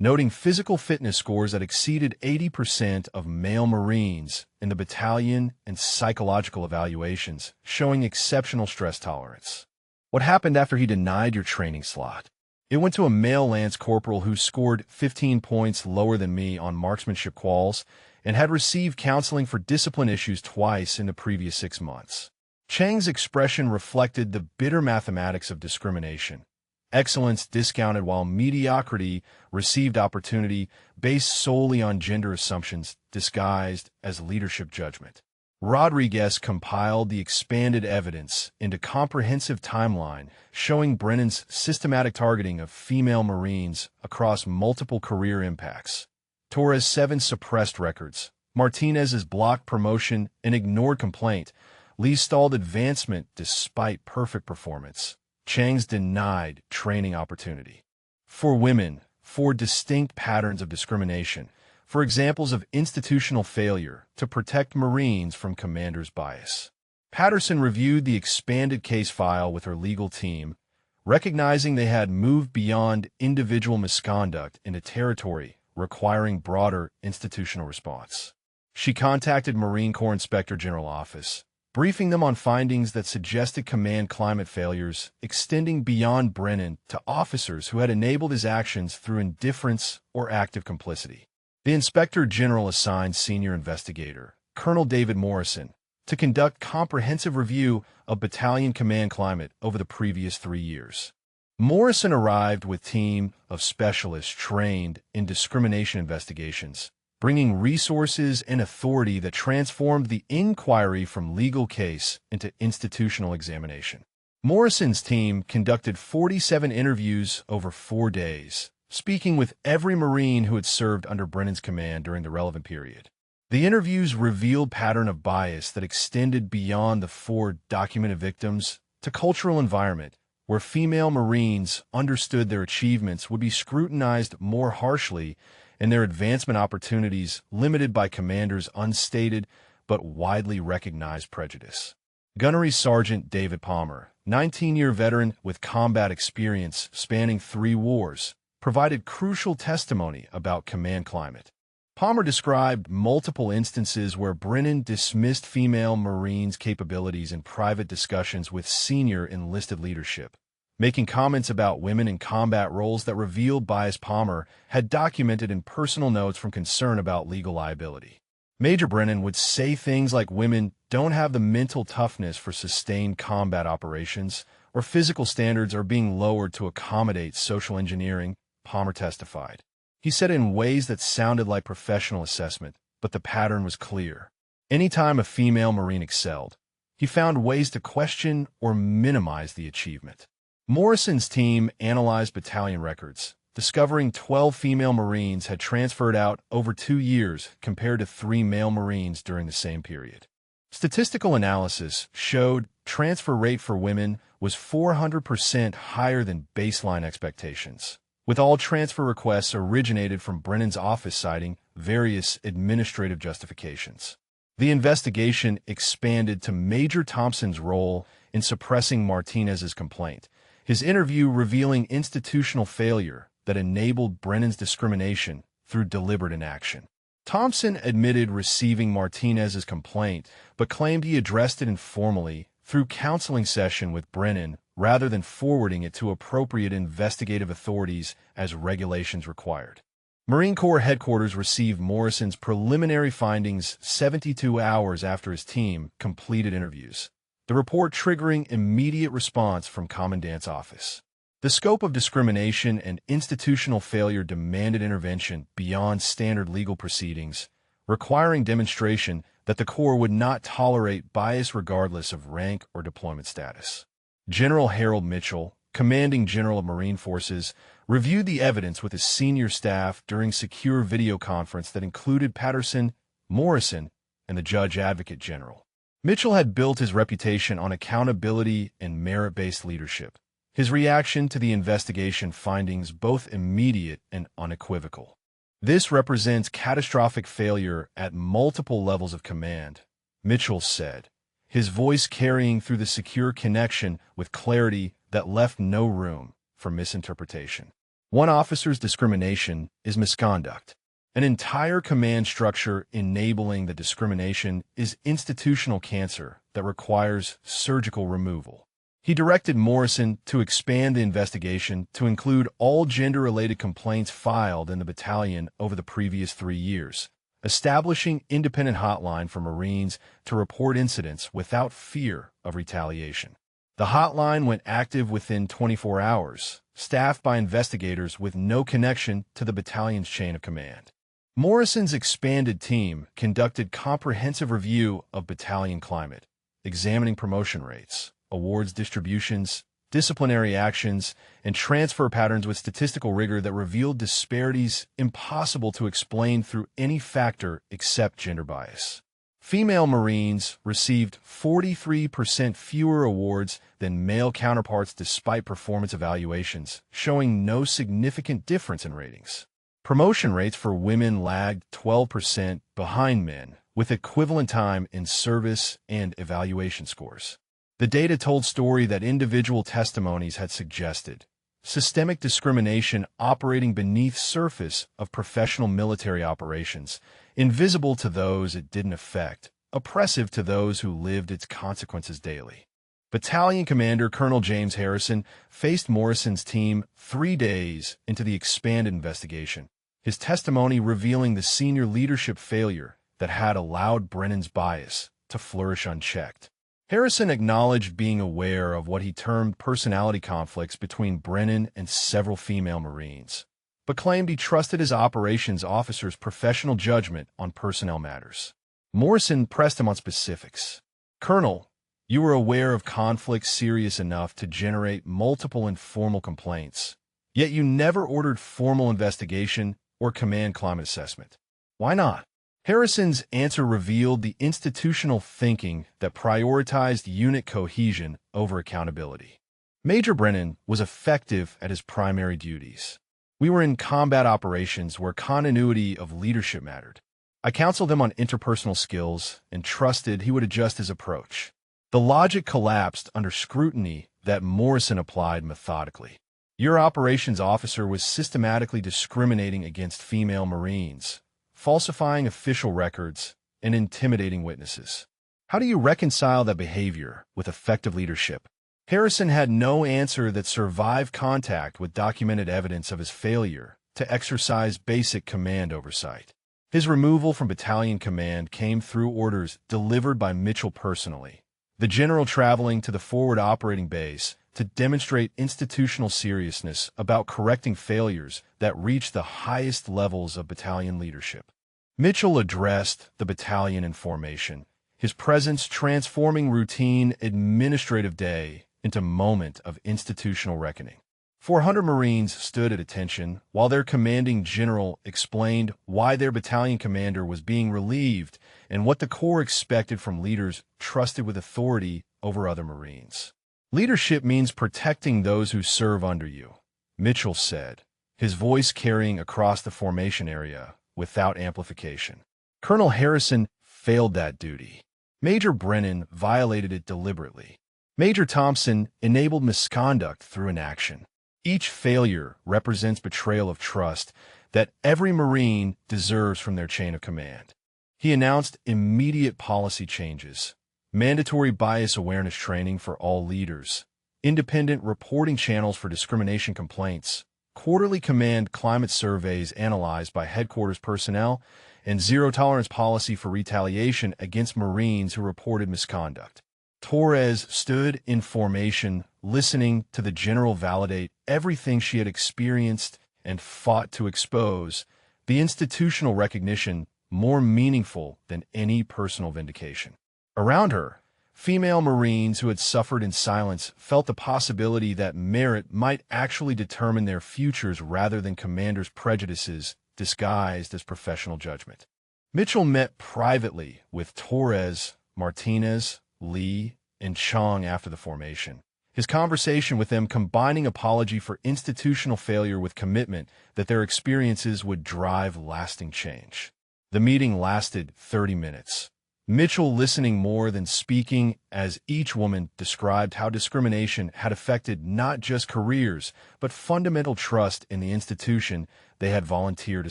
noting physical fitness scores that exceeded 80% of male Marines in the battalion and psychological evaluations, showing exceptional stress tolerance. What happened after he denied your training slot? It went to a male Lance Corporal who scored 15 points lower than me on marksmanship quals and had received counseling for discipline issues twice in the previous 6 months. Chang's expression reflected the bitter mathematics of discrimination. Excellence discounted while mediocrity received opportunity based solely on gender assumptions disguised as leadership judgment. Rodriguez compiled the expanded evidence into comprehensive timeline showing Brennan's systematic targeting of female Marines across multiple career impacts. Torres' 7 suppressed records, Martinez's blocked promotion and ignored complaint, Lee's stalled advancement despite perfect performance, Chang's denied training opportunity. For women, 4 distinct patterns of discrimination, for examples of institutional failure to protect Marines from commander's bias. Patterson reviewed the expanded case file with her legal team, recognizing they had moved beyond individual misconduct into territory requiring broader institutional response. She contacted Marine Corps Inspector General Office, briefing them on findings that suggested command climate failures extending beyond Brennan to officers who had enabled his actions through indifference or active complicity. The Inspector General assigned senior investigator, Colonel David Morrison, to conduct comprehensive review of battalion command climate over the previous 3 years. Morrison arrived with a team of specialists trained in discrimination investigations, bringing resources and authority that transformed the inquiry from legal case into institutional examination. Morrison's team conducted 47 interviews over 4 days, speaking with every Marine who had served under Brennan's command during the relevant period. The interviews revealed a pattern of bias that extended beyond the 4 documented victims to cultural environment, where female Marines understood their achievements would be scrutinized more harshly and their advancement opportunities limited by commanders' unstated but widely recognized prejudice. Gunnery Sergeant David Palmer, 19-year veteran with combat experience spanning 3 wars, provided crucial testimony about command climate. Palmer described multiple instances where Brennan dismissed female Marines' capabilities in private discussions with senior enlisted leadership, making comments about women in combat roles that revealed bias Palmer had documented in personal notes from concern about legal liability. Major Brennan would say things like women don't have the mental toughness for sustained combat operations, or physical standards are being lowered to accommodate social engineering, Palmer testified. He said it in ways that sounded like professional assessment, but the pattern was clear. Anytime a female Marine excelled, he found ways to question or minimize the achievement. Morrison's team analyzed battalion records, discovering 12 female Marines had transferred out over 2 years compared to 3 male Marines during the same period. Statistical analysis showed transfer rate for women was 400% higher than baseline expectations, with all transfer requests originated from Brennan's office citing various administrative justifications. The investigation expanded to Major Thompson's role in suppressing Martinez's complaint, his interview revealing institutional failure that enabled Brennan's discrimination through deliberate inaction. Thompson admitted receiving Martinez's complaint, but claimed he addressed it informally through counseling session with Brennan rather than forwarding it to appropriate investigative authorities as regulations required. Marine Corps headquarters received Morrison's preliminary findings 72 hours after his team completed interviews, the report triggering immediate response from Commandant's office. The scope of discrimination and institutional failure demanded intervention beyond standard legal proceedings, requiring demonstration that the Corps would not tolerate bias regardless of rank or deployment status. General Harold Mitchell, commanding general of Marine Forces, reviewed the evidence with his senior staff during secure video conference that included Patterson, Morrison, and the Judge Advocate General. Mitchell had built his reputation on accountability and merit-based leadership. His reaction to the investigation findings both immediate and unequivocal. This represents catastrophic failure at multiple levels of command, Mitchell said, his voice carrying through the secure connection with clarity that left no room for misinterpretation. One officer's discrimination is misconduct. An entire command structure enabling the discrimination is institutional cancer that requires surgical removal. He directed Morrison to expand the investigation to include all gender-related complaints filed in the battalion over the previous 3 years, establishing independent hotline for Marines to report incidents without fear of retaliation. The hotline went active within 24 hours, staffed by investigators with no connection to the battalion's chain of command. Morrison's expanded team conducted comprehensive review of battalion climate, examining promotion rates, awards distributions, disciplinary actions, and transfer patterns with statistical rigor that revealed disparities impossible to explain through any factor except gender bias. Female Marines received 43% fewer awards than male counterparts despite performance evaluations, showing no significant difference in ratings. Promotion rates for women lagged 12% behind men, with equivalent time in service and evaluation scores. The data told story that individual testimonies had suggested. Systemic discrimination operating beneath surface of professional military operations, invisible to those it didn't affect, oppressive to those who lived its consequences daily. Battalion Commander Colonel James Harrison faced Morrison's team 3 days into the expanded investigation, his testimony revealing the senior leadership failure that had allowed Brennan's bias to flourish unchecked. Harrison acknowledged being aware of what he termed personality conflicts between Brennan and several female Marines, but claimed he trusted his operations officer's professional judgment on personnel matters. Morrison pressed him on specifics. "Colonel, you were aware of conflicts serious enough to generate multiple informal complaints, yet you never ordered formal investigation or command climate assessment. Why not?" Harrison's answer revealed the institutional thinking that prioritized unit cohesion over accountability. Major Brennan was effective at his primary duties. We were in combat operations where continuity of leadership mattered. I counseled him on interpersonal skills and trusted he would adjust his approach. The logic collapsed under scrutiny that Morrison applied methodically. Your operations officer was systematically discriminating against female Marines, falsifying official records, and intimidating witnesses. How do you reconcile that behavior with effective leadership? Harrison had no answer that survived contact with documented evidence of his failure to exercise basic command oversight. His removal from battalion command came through orders delivered by Mitchell personally, the general traveling to the forward operating base to demonstrate institutional seriousness about correcting failures that reached the highest levels of battalion leadership. Mitchell addressed the battalion in formation, his presence transforming routine administrative day into moment of institutional reckoning. 400 Marines stood at attention while their commanding general explained why their battalion commander was being relieved and what the Corps expected from leaders trusted with authority over other Marines. "Leadership means protecting those who serve under you," Mitchell said, his voice carrying across the formation area without amplification. Colonel Harrison failed that duty. Major Brennan violated it deliberately. Major Thompson enabled misconduct through inaction. Each failure represents betrayal of trust that every Marine deserves from their chain of command. He announced immediate policy changes, mandatory bias awareness training for all leaders, independent reporting channels for discrimination complaints, quarterly command climate surveys analyzed by headquarters personnel, and zero-tolerance policy for retaliation against Marines who reported misconduct. Torres stood in formation, listening to the general validate everything she had experienced and fought to expose, the institutional recognition more meaningful than any personal vindication. Around her, female Marines who had suffered in silence felt the possibility that merit might actually determine their futures rather than commanders' prejudices disguised as professional judgment. Mitchell met privately with Torres, Martinez, Lee, and Chong after the formation. His conversation with them combining apology for institutional failure with commitment that their experiences would drive lasting change. The meeting lasted 30 minutes. Mitchell listening more than speaking as each woman described how discrimination had affected not just careers, but fundamental trust in the institution they had volunteered to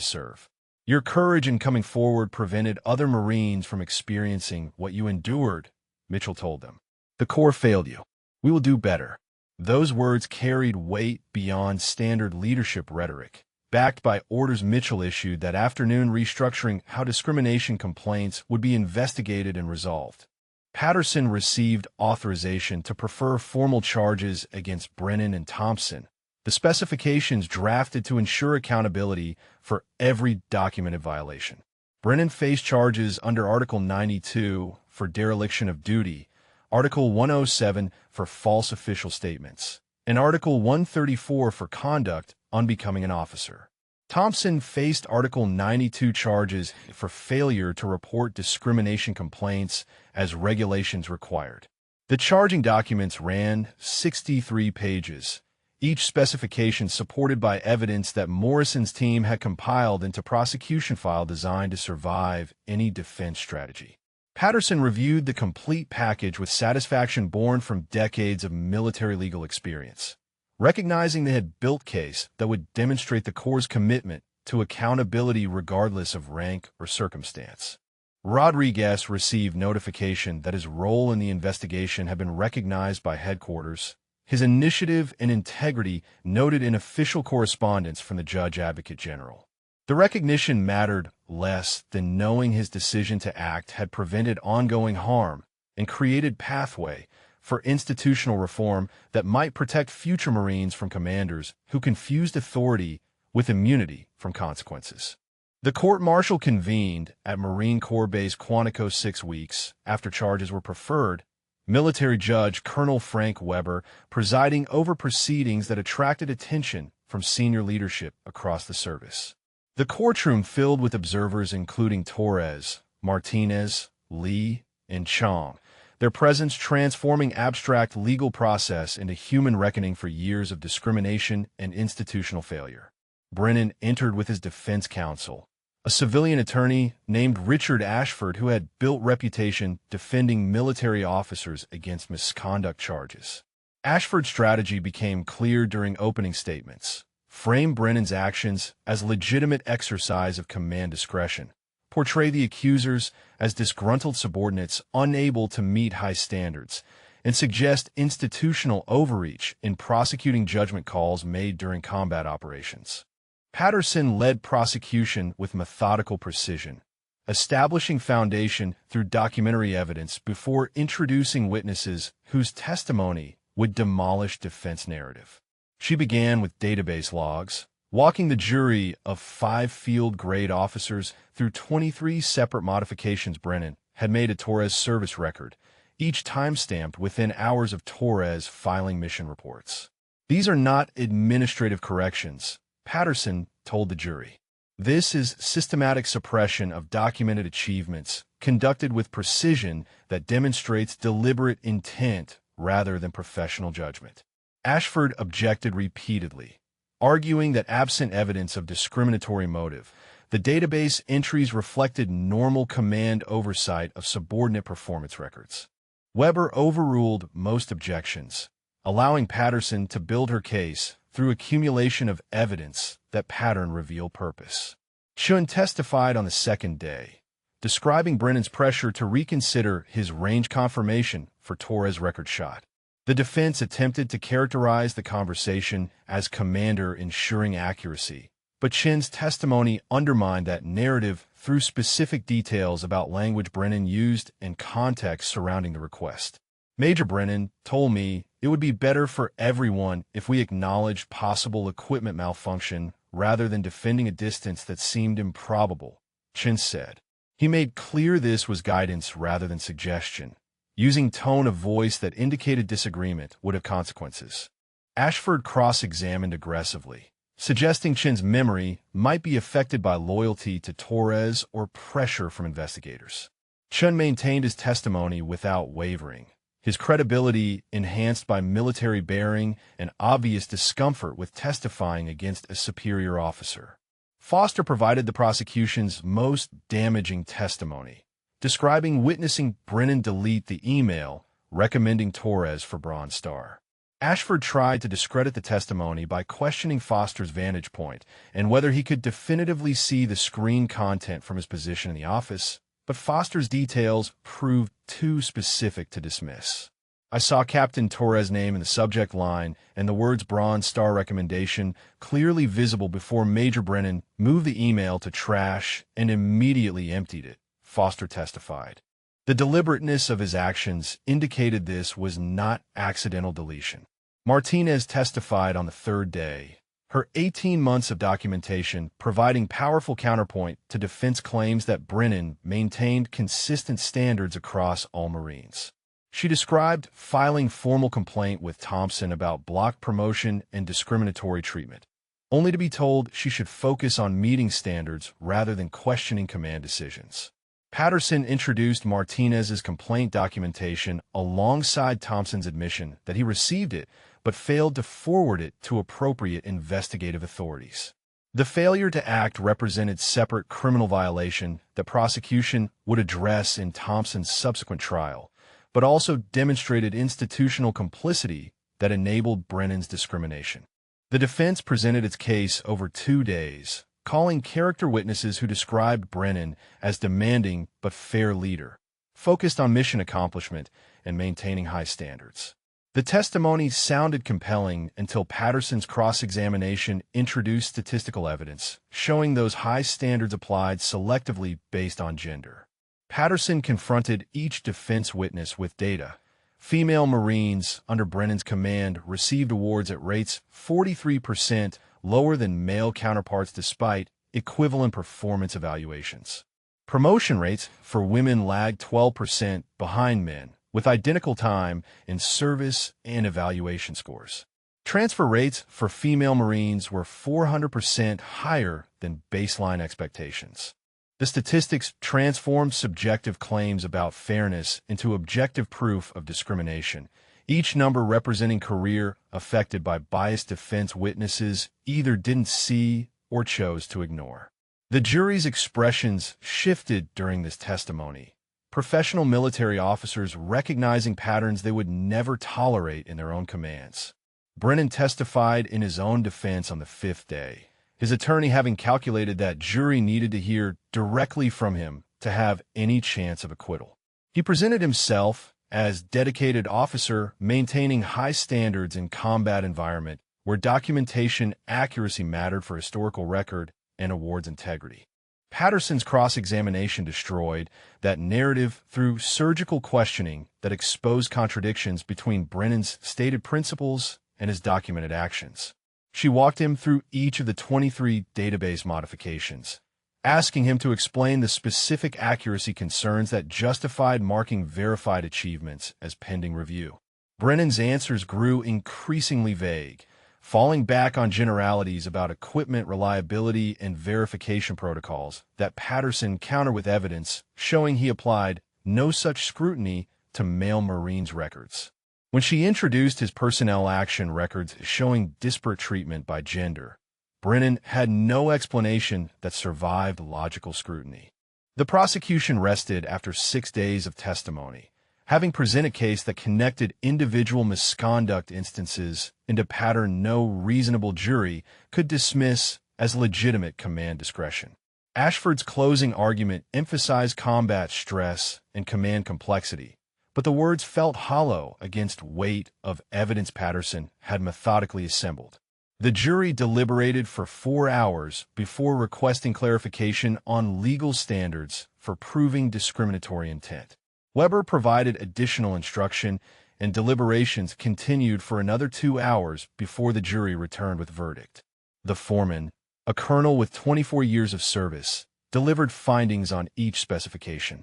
serve. Your courage in coming forward prevented other Marines from experiencing what you endured, Mitchell told them. The Corps failed you. We will do better. Those words carried weight beyond standard leadership rhetoric. Backed by orders Mitchell issued that afternoon restructuring how discrimination complaints would be investigated and resolved. Patterson received authorization to prefer formal charges against Brennan and Thompson, the specifications drafted to ensure accountability for every documented violation. Brennan faced charges under Article 92 for dereliction of duty, Article 107 for false official statements, and Article 134 for conduct unbecoming an officer. Thompson faced Article 92 charges for failure to report discrimination complaints as regulations required. The charging documents ran 63 pages, each specification supported by evidence that Morrison's team had compiled into prosecution file designed to survive any defense strategy. Patterson reviewed the complete package with satisfaction born from decades of military legal experience, recognizing they had built a case that would demonstrate the Corps' commitment to accountability regardless of rank or circumstance. Rodriguez received notification that his role in the investigation had been recognized by headquarters, his initiative and integrity noted in official correspondence from the Judge Advocate General. The recognition mattered less than knowing his decision to act had prevented ongoing harm and created pathway for institutional reform that might protect future Marines from commanders who confused authority with immunity from consequences. The court-martial convened at Marine Corps Base Quantico 6 weeks after charges were preferred, military judge Colonel Frank Weber presiding over proceedings that attracted attention from senior leadership across the service. The courtroom filled with observers including Torres, Martinez, Lee, and Chong, their presence transforming abstract legal process into human reckoning for years of discrimination and institutional failure. Brennan entered with his defense counsel, a civilian attorney named Richard Ashford who had built reputation defending military officers against misconduct charges. Ashford's strategy became clear during opening statements. Frame Brennan's actions as legitimate exercise of command discretion, portray the accusers as disgruntled subordinates unable to meet high standards, and suggest institutional overreach in prosecuting judgment calls made during combat operations. Patterson led prosecution with methodical precision, establishing foundation through documentary evidence before introducing witnesses whose testimony would demolish defense narrative. She began with database logs, walking the jury of 5 field-grade officers through 23 separate modifications Brennan had made a Torres service record, each time-stamped within hours of Torres filing mission reports. These are not administrative corrections, Patterson told the jury. This is systematic suppression of documented achievements conducted with precision that demonstrates deliberate intent rather than professional judgment. Ashford objected repeatedly, arguing that absent evidence of discriminatory motive, the database entries reflected normal command oversight of subordinate performance records. Weber overruled most objections, allowing Patterson to build her case through accumulation of evidence that pattern revealed purpose. Chun testified on the second day, describing Brennan's pressure to reconsider his range confirmation for Torres' record shot. The defense attempted to characterize the conversation as commander ensuring accuracy, but Chin's testimony undermined that narrative through specific details about language Brennan used and context surrounding the request. Major Brennan told me it would be better for everyone if we acknowledged possible equipment malfunction rather than defending a distance that seemed improbable, Chin said. He made clear this was guidance rather than suggestion, using tone of voice that indicated disagreement would have consequences. Ashford cross-examined aggressively, suggesting Chin's memory might be affected by loyalty to Torres or pressure from investigators. Chun maintained his testimony without wavering, his credibility enhanced by military bearing and obvious discomfort with testifying against a superior officer. Foster provided the prosecution's most damaging testimony, describing witnessing Brennan delete the email recommending Torres for Bronze Star. Ashford tried to discredit the testimony by questioning Foster's vantage point and whether he could definitively see the screen content from his position in the office, but Foster's details proved too specific to dismiss. I saw Captain Torres' name in the subject line and the words Bronze Star recommendation clearly visible before Major Brennan moved the email to trash and immediately emptied it, Foster testified. The deliberateness of his actions indicated this was not accidental deletion. Martinez testified on the third day, her 18 months of documentation providing powerful counterpoint to defense claims that Brennan maintained consistent standards across all Marines. She described filing formal complaint with Thompson about block promotion and discriminatory treatment, only to be told she should focus on meeting standards rather than questioning command decisions. Patterson introduced Martinez's complaint documentation alongside Thompson's admission that he received it but failed to forward it to appropriate investigative authorities. The failure to act represented separate criminal violation that prosecution would address in Thompson's subsequent trial, but also demonstrated institutional complicity that enabled Brennan's discrimination. The defense presented its case over 2 days, calling character witnesses who described Brennan as demanding but fair leader, focused on mission accomplishment and maintaining high standards. The testimony sounded compelling until Patterson's cross-examination introduced statistical evidence, showing those high standards applied selectively based on gender. Patterson confronted each defense witness with data. Female Marines under Brennan's command received awards at rates 43% lower than male counterparts despite equivalent performance evaluations. Promotion rates for women lagged 12% behind men, with identical time in service and evaluation scores. Transfer rates for female Marines were 400% higher than baseline expectations. The statistics transformed subjective claims about fairness into objective proof of discrimination, each number representing career affected by biased defense witnesses either didn't see or chose to ignore. The jury's expressions shifted during this testimony, professional military officers recognizing patterns they would never tolerate in their own commands. Brennan testified in his own defense on the 5th day, his attorney having calculated that jury needed to hear directly from him to have any chance of acquittal. He presented himself as dedicated officer maintaining high standards in combat environment where documentation accuracy mattered for historical record and awards integrity. Patterson's cross-examination destroyed that narrative through surgical questioning that exposed contradictions between Brennan's stated principles and his documented actions. She walked him through each of the 23 database modifications, asking him to explain the specific accuracy concerns that justified marking verified achievements as pending review. Brennan's answers grew increasingly vague, falling back on generalities about equipment reliability and verification protocols that Patterson countered with evidence showing he applied no such scrutiny to male Marines' records. When she introduced his personnel action records showing disparate treatment by gender, Brennan had no explanation that survived logical scrutiny. The prosecution rested after 6 days of testimony, having presented a case that connected individual misconduct instances into a pattern no reasonable jury could dismiss as legitimate command discretion. Ashford's closing argument emphasized combat stress and command complexity, but the words felt hollow against weight of evidence Patterson had methodically assembled. The jury deliberated for 4 hours before requesting clarification on legal standards for proving discriminatory intent. Weber provided additional instruction, and deliberations continued for another 2 hours before the jury returned with verdict. The foreman, a colonel with 24 years of service, delivered findings on each specification.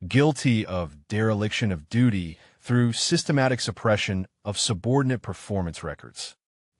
Guilty of dereliction of duty through systematic suppression of subordinate performance records.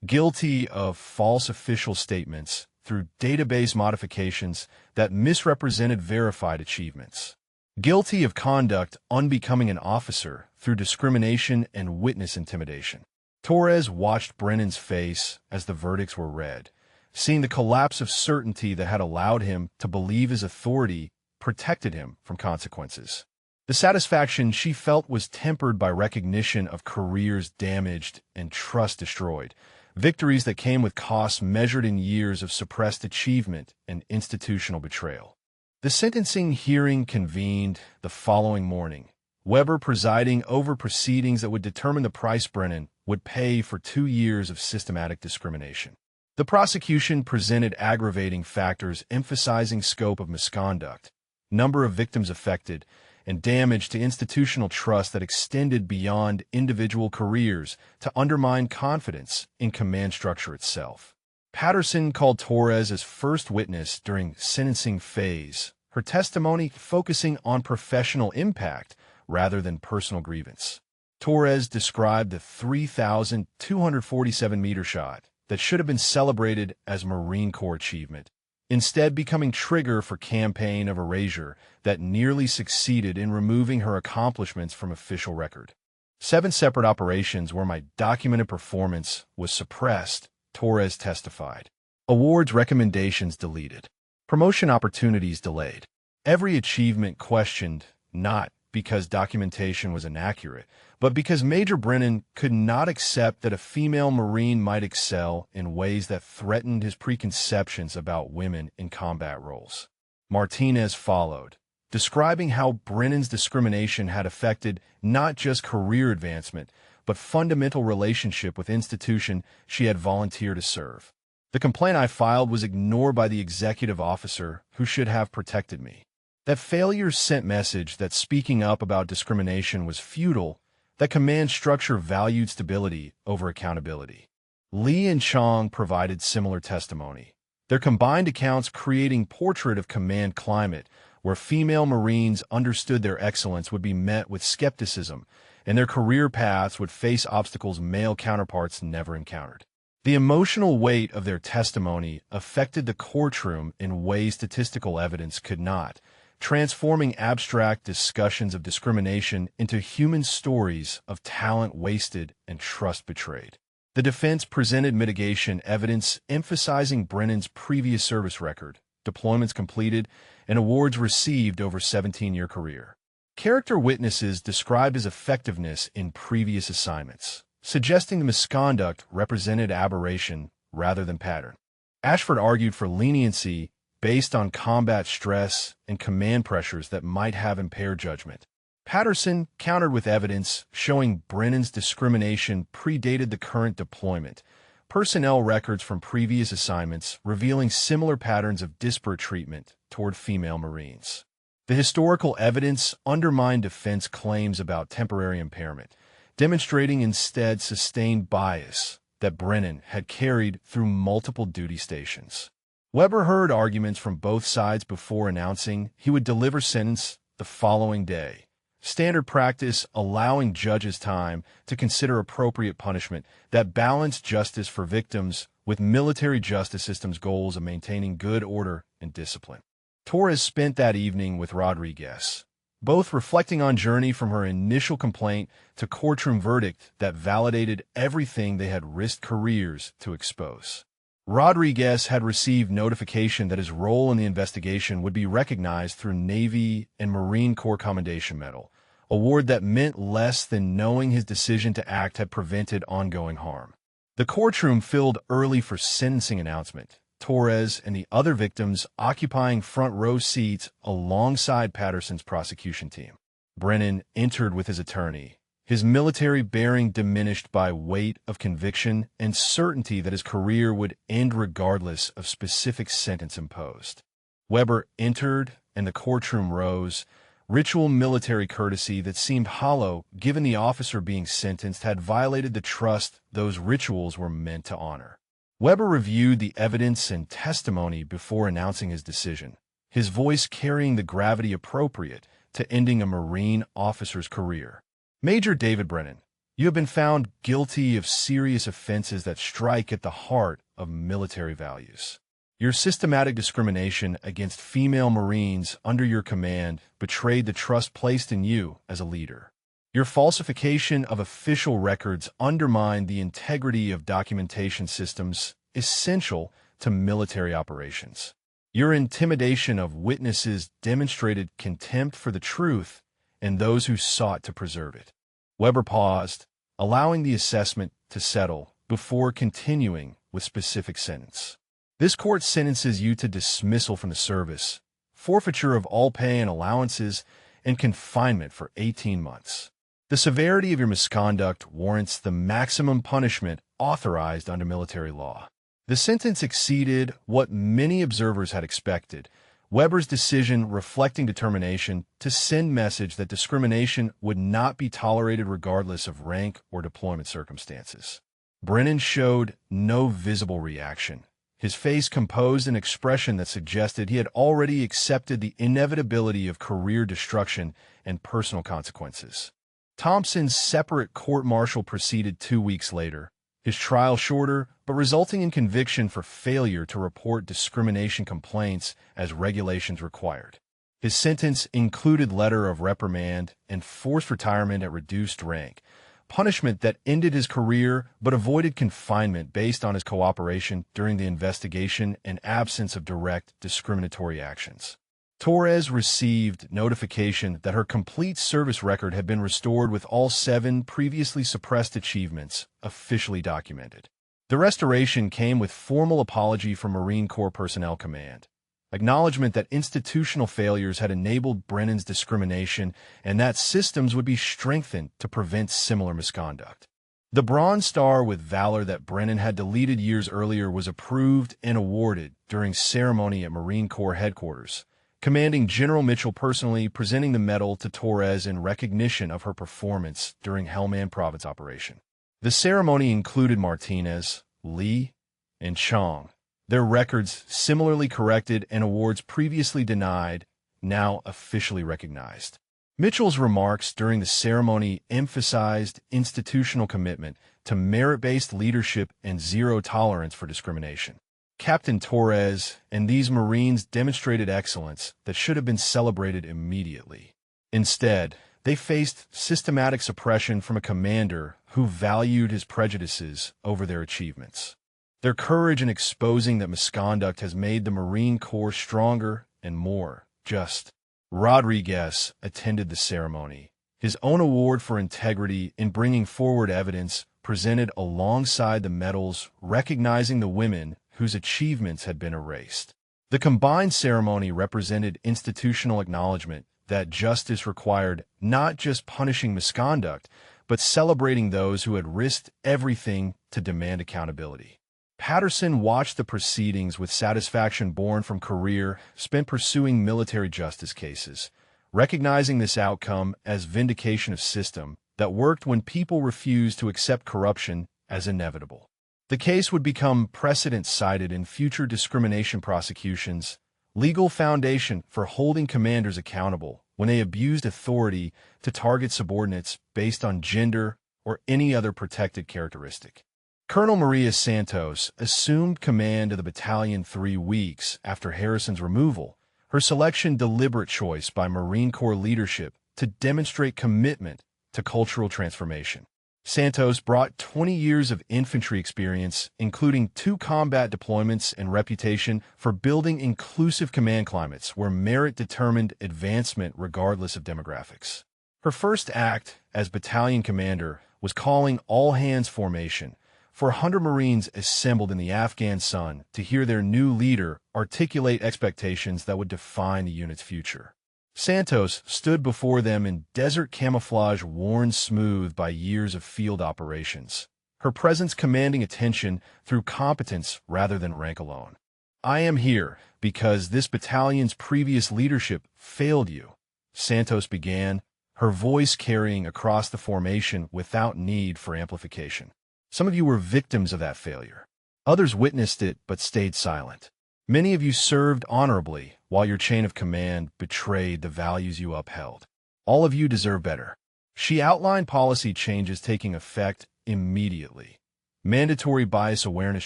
Guilty of false official statements through database modifications that misrepresented verified achievements. Guilty of conduct unbecoming an officer through discrimination and witness intimidation. Torres watched Brennan's face as the verdicts were read, seeing the collapse of certainty that had allowed him to believe his authority protected him from consequences. The satisfaction she felt was tempered by recognition of careers damaged and trust destroyed, victories that came with costs measured in years of suppressed achievement and institutional betrayal. The sentencing hearing convened the following morning, Weber presiding over proceedings that would determine the price Brennan would pay for 2 years of systematic discrimination. The prosecution presented aggravating factors emphasizing scope of misconduct, number of victims affected, and damage to institutional trust that extended beyond individual careers to undermine confidence in command structure itself. Patterson called Torres as first witness during sentencing phase, her testimony focusing on professional impact rather than personal grievance. Torres described the 3,247-meter shot that should have been celebrated as Marine Corps achievement, instead becoming trigger for campaign of erasure that nearly succeeded in removing her accomplishments from official record. 7 separate operations where my documented performance was suppressed, Torres testified. Awards recommendations deleted. Promotion opportunities delayed. Every achievement questioned, not because documentation was inaccurate, but because Major Brennan could not accept that a female Marine might excel in ways that threatened his preconceptions about women in combat roles. Martinez followed, describing how Brennan's discrimination had affected not just career advancement, but fundamental relationship with institution she had volunteered to serve. The complaint I filed was ignored by the executive officer who should have protected me. That failure sent message that speaking up about discrimination was futile, that command structure valued stability over accountability. Lee and Chong provided similar testimony, their combined accounts creating portrait of command climate where female Marines understood their excellence would be met with skepticism and their career paths would face obstacles male counterparts never encountered. The emotional weight of their testimony affected the courtroom in ways statistical evidence could not, transforming abstract discussions of discrimination into human stories of talent wasted and trust betrayed. The defense presented mitigation evidence emphasizing Brennan's previous service record, deployments completed, and awards received over a 17-year career. Character witnesses described his effectiveness in previous assignments, suggesting the misconduct represented aberration rather than pattern. Ashford argued for leniency based on combat stress and command pressures that might have impaired judgment. Patterson countered with evidence showing Brennan's discrimination predated the current deployment, personnel records from previous assignments revealing similar patterns of disparate treatment toward female Marines. The historical evidence undermined defense claims about temporary impairment, demonstrating instead sustained bias that Brennan had carried through multiple duty stations. Weber heard arguments from both sides before announcing he would deliver sentence the following day, standard practice allowing judges time to consider appropriate punishment that balanced justice for victims with military justice system's goals of maintaining good order and discipline. Torres spent that evening with Rodriguez, both reflecting on journey from her initial complaint to courtroom verdict that validated everything they had risked careers to expose. Rodriguez had received notification that his role in the investigation would be recognized through Navy and Marine Corps Commendation Medal, award that meant less than knowing his decision to act had prevented ongoing harm. The courtroom filled early for sentencing announcement, Torres and the other victims occupying front row seats alongside Patterson's prosecution team. Brennan entered with his attorney, his military bearing diminished by weight of conviction and certainty that his career would end regardless of specific sentence imposed. Weber entered, and the courtroom rose. Ritual military courtesy that seemed hollow, given the officer being sentenced, had violated the trust those rituals were meant to honor. Weber reviewed the evidence and testimony before announcing his decision, his voice carrying the gravity appropriate to ending a Marine officer's career. Major David Brennan, you have been found guilty of serious offenses that strike at the heart of military values. Your systematic discrimination against female Marines under your command betrayed the trust placed in you as a leader. Your falsification of official records undermined the integrity of documentation systems essential to military operations. Your intimidation of witnesses demonstrated contempt for the truth and those who sought to preserve it. Weber paused, allowing the assessment to settle before continuing with specific sentence. This court sentences you to dismissal from the service, forfeiture of all pay and allowances, and confinement for 18 months. The severity of your misconduct warrants the maximum punishment authorized under military law. The sentence exceeded what many observers had expected, Weber's decision reflecting determination to send message that discrimination would not be tolerated regardless of rank or deployment circumstances. Brennan showed no visible reaction, his face composed an expression that suggested he had already accepted the inevitability of career destruction and personal consequences. Thompson's separate court-martial proceeded 2 weeks later, his trial shorter, but resulting in conviction for failure to report discrimination complaints as regulations required. His sentence included letter of reprimand and forced retirement at reduced rank, punishment that ended his career but avoided confinement based on his cooperation during the investigation and absence of direct discriminatory actions. Torres received notification that her complete service record had been restored with all 7 previously suppressed achievements officially documented. The restoration came with formal apology from Marine Corps Personnel Command, acknowledgement that institutional failures had enabled Brennan's discrimination and that systems would be strengthened to prevent similar misconduct. The Bronze Star with Valor that Brennan had deleted years earlier was approved and awarded during ceremony at Marine Corps headquarters, Commanding General Mitchell personally presenting the medal to Torres in recognition of her performance during Helmand Province operation. The ceremony included Martinez, Lee, and Chong, their records similarly corrected and awards previously denied, now officially recognized. Mitchell's remarks during the ceremony emphasized institutional commitment to merit-based leadership and zero tolerance for discrimination. Captain Torres and these Marines demonstrated excellence that should have been celebrated immediately. Instead, they faced systematic suppression from a commander who valued his prejudices over their achievements. Their courage in exposing that misconduct has made the Marine Corps stronger and more just. Rodriguez attended the ceremony, his own award for integrity in bringing forward evidence presented alongside the medals recognizing the women whose achievements had been erased. The combined ceremony represented institutional acknowledgement that justice required not just punishing misconduct, but celebrating those who had risked everything to demand accountability. Patterson watched the proceedings with satisfaction born from career spent pursuing military justice cases, recognizing this outcome as vindication of system that worked when people refused to accept corruption as inevitable. The case would become precedent-cited in future discrimination prosecutions, legal foundation for holding commanders accountable when they abused authority to target subordinates based on gender or any other protected characteristic. Colonel Maria Santos assumed command of the battalion 3 weeks after Harrison's removal, Her selection deliberate choice by Marine Corps leadership to demonstrate commitment to cultural transformation. Santos brought 20 years of infantry experience, including 2 combat deployments and reputation for building inclusive command climates where merit determined advancement regardless of demographics. Her first act as battalion commander was calling all-hands formation for 100 Marines assembled in the Afghan sun to hear their new leader articulate expectations that would define the unit's future. Santos stood before them in desert camouflage worn smooth by years of field operations, her presence commanding attention through competence rather than rank alone. "I am here because this battalion's previous leadership failed you," Santos began, her voice carrying across the formation without need for amplification. "Some of you were victims of that failure. Others witnessed it but stayed silent. Many of you served honorably while your chain of command betrayed the values you upheld. All of you deserve better." She outlined policy changes taking effect immediately. Mandatory bias awareness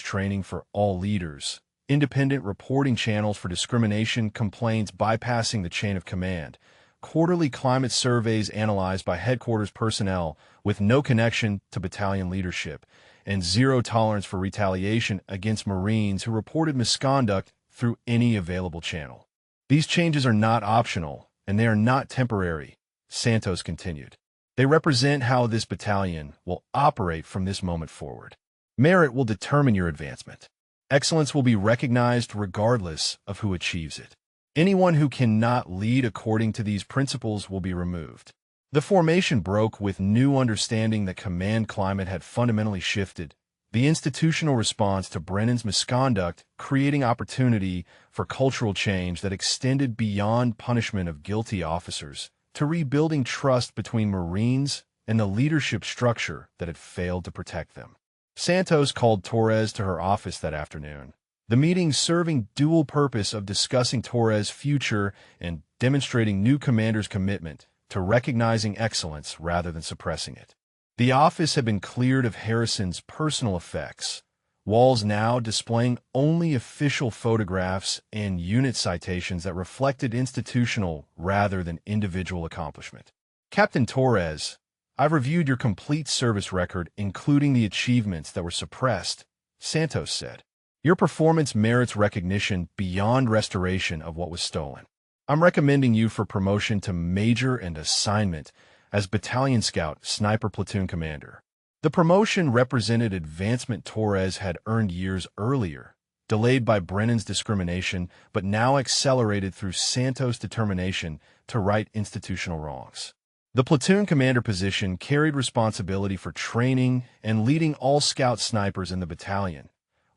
training for all leaders, independent reporting channels for discrimination complaints bypassing the chain of command, quarterly climate surveys analyzed by headquarters personnel with no connection to battalion leadership, and zero tolerance for retaliation against Marines who reported misconduct through any available channel. "These changes are not optional, and they are not temporary," Santos continued. "They represent how this battalion will operate from this moment forward. Merit will determine your advancement. Excellence will be recognized regardless of who achieves it. Anyone who cannot lead according to these principles will be removed." The formation broke with new understanding that command climate had fundamentally shifted, the institutional response to Brennan's misconduct creating opportunity for cultural change that extended beyond punishment of guilty officers to rebuilding trust between Marines and the leadership structure that had failed to protect them. Santos called Torres to her office that afternoon, the meeting serving dual purpose of discussing Torres' future and demonstrating new commanders' commitment to recognizing excellence rather than suppressing it. The office had been cleared of Harrison's personal effects, walls now displaying only official photographs and unit citations that reflected institutional rather than individual accomplishment. "Captain Torres, I've reviewed your complete service record, including the achievements that were suppressed," Santos said. "Your performance merits recognition beyond restoration of what was stolen. I'm recommending you for promotion to Major and assignment as Battalion Scout Sniper Platoon Commander." The promotion represented advancement Torres had earned years earlier, delayed by Brennan's discrimination, but now accelerated through Santos' determination to right institutional wrongs. The platoon commander position carried responsibility for training and leading all scout snipers in the battalion,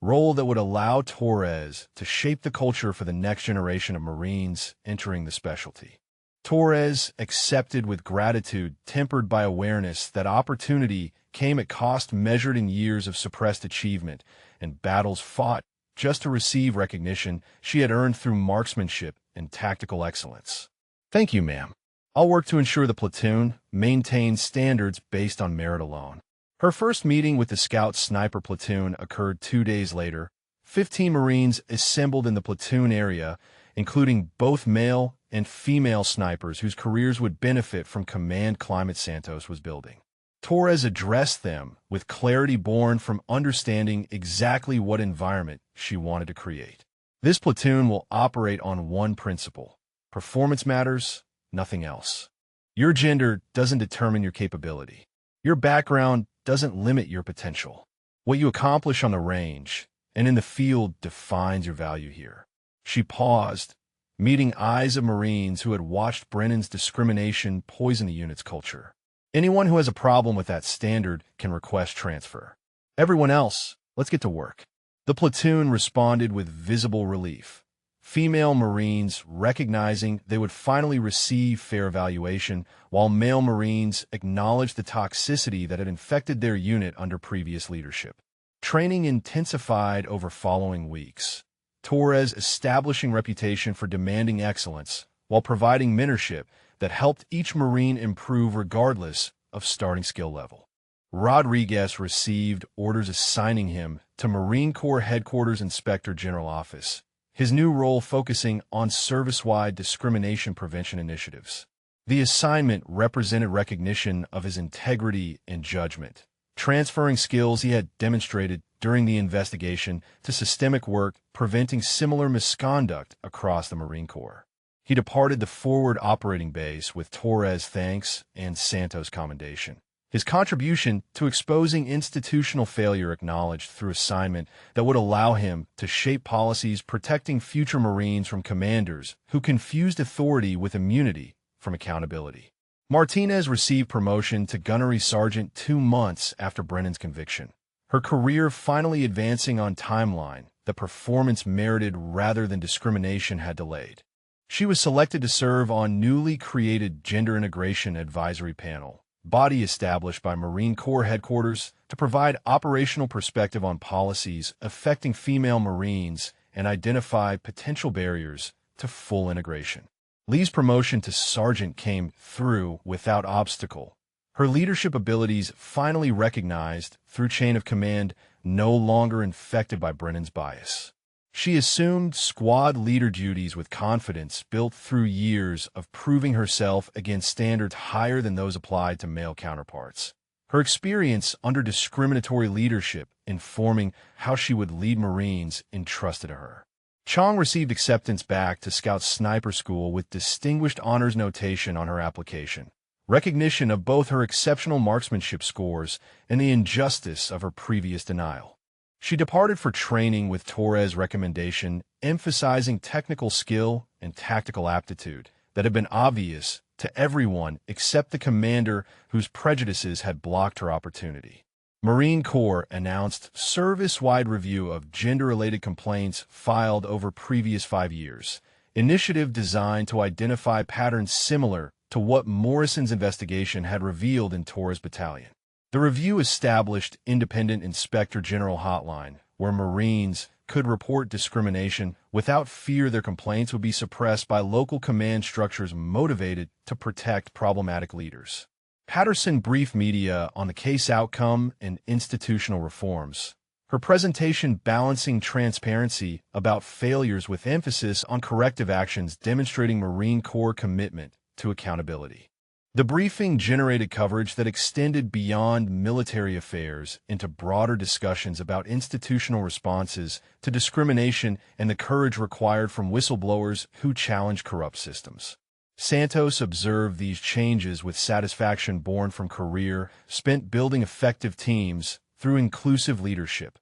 role that would allow Torres to shape the culture for the next generation of Marines entering the specialty. Torres accepted with gratitude tempered by awareness that opportunity came at cost measured in years of suppressed achievement and battles fought just to receive recognition she had earned through marksmanship and tactical excellence. "Thank you, ma'am. I'll work to ensure the platoon maintains standards based on merit alone." Her first meeting with the Scout Sniper Platoon occurred 2 days later. 15 Marines assembled in the platoon area, including both male and female snipers whose careers would benefit from command climate Santos was building. Torres addressed them with clarity born from understanding exactly what environment she wanted to create. "This platoon will operate on one principle: performance matters, nothing else. Your gender doesn't determine your capability. Your background doesn't limit your potential. What you accomplish on the range and in the field defines your value here." She paused, meeting eyes of Marines who had watched Brennan's discrimination poison the unit's culture. "Anyone who has a problem with that standard can request transfer. Everyone else, let's get to work." The platoon responded with visible relief. Female Marines recognizing they would finally receive fair evaluation, while male Marines acknowledged the toxicity that had infected their unit under previous leadership. Training intensified over following weeks, Torres establishing reputation for demanding excellence while providing mentorship that helped each Marine improve regardless of starting skill level. Rodriguez received orders assigning him to Marine Corps Headquarters Inspector General Office, his new role focusing on service-wide discrimination prevention initiatives. The assignment represented recognition of his integrity and judgment, transferring skills he had demonstrated during the investigation to systemic work preventing similar misconduct across the Marine Corps. He departed the forward operating base with Torres' thanks and Santos' commendation. His contribution to exposing institutional failure acknowledged through assignment that would allow him to shape policies protecting future Marines from commanders who confused authority with immunity from accountability. Martinez received promotion to gunnery sergeant 2 months after Brennan's conviction. Her career finally advancing on timeline that performance merited rather than discrimination had delayed. She was selected to serve on newly created Gender Integration Advisory Panel, body established by Marine Corps Headquarters to provide operational perspective on policies affecting female Marines and identify potential barriers to full integration. Lee's promotion to sergeant came through without obstacle. Her leadership abilities finally recognized through chain of command, no longer infected by Brennan's bias. She assumed squad leader duties with confidence built through years of proving herself against standards higher than those applied to male counterparts. Her experience under discriminatory leadership informing how she would lead Marines entrusted to her. Chong received acceptance back to Scout Sniper School with distinguished honors notation on her application, recognition of both her exceptional marksmanship scores and the injustice of her previous denial. She departed for training with Torres' recommendation, emphasizing technical skill and tactical aptitude that had been obvious to everyone except the commander whose prejudices had blocked her opportunity. Marine Corps announced service-wide review of gender-related complaints filed over previous 5 years, initiative designed to identify patterns similar to what Morrison's investigation had revealed in Torres' battalion. The review established Independent Inspector General Hotline, where Marines could report discrimination without fear their complaints would be suppressed by local command structures motivated to protect problematic leaders. Patterson briefed media on the case outcome and institutional reforms, her presentation balancing transparency about failures with emphasis on corrective actions demonstrating Marine Corps commitment to accountability. The briefing generated coverage that extended beyond military affairs into broader discussions about institutional responses to discrimination and the courage required from whistleblowers who challenge corrupt systems. Santos observed these changes with satisfaction born from career spent building effective teams through inclusive leadership,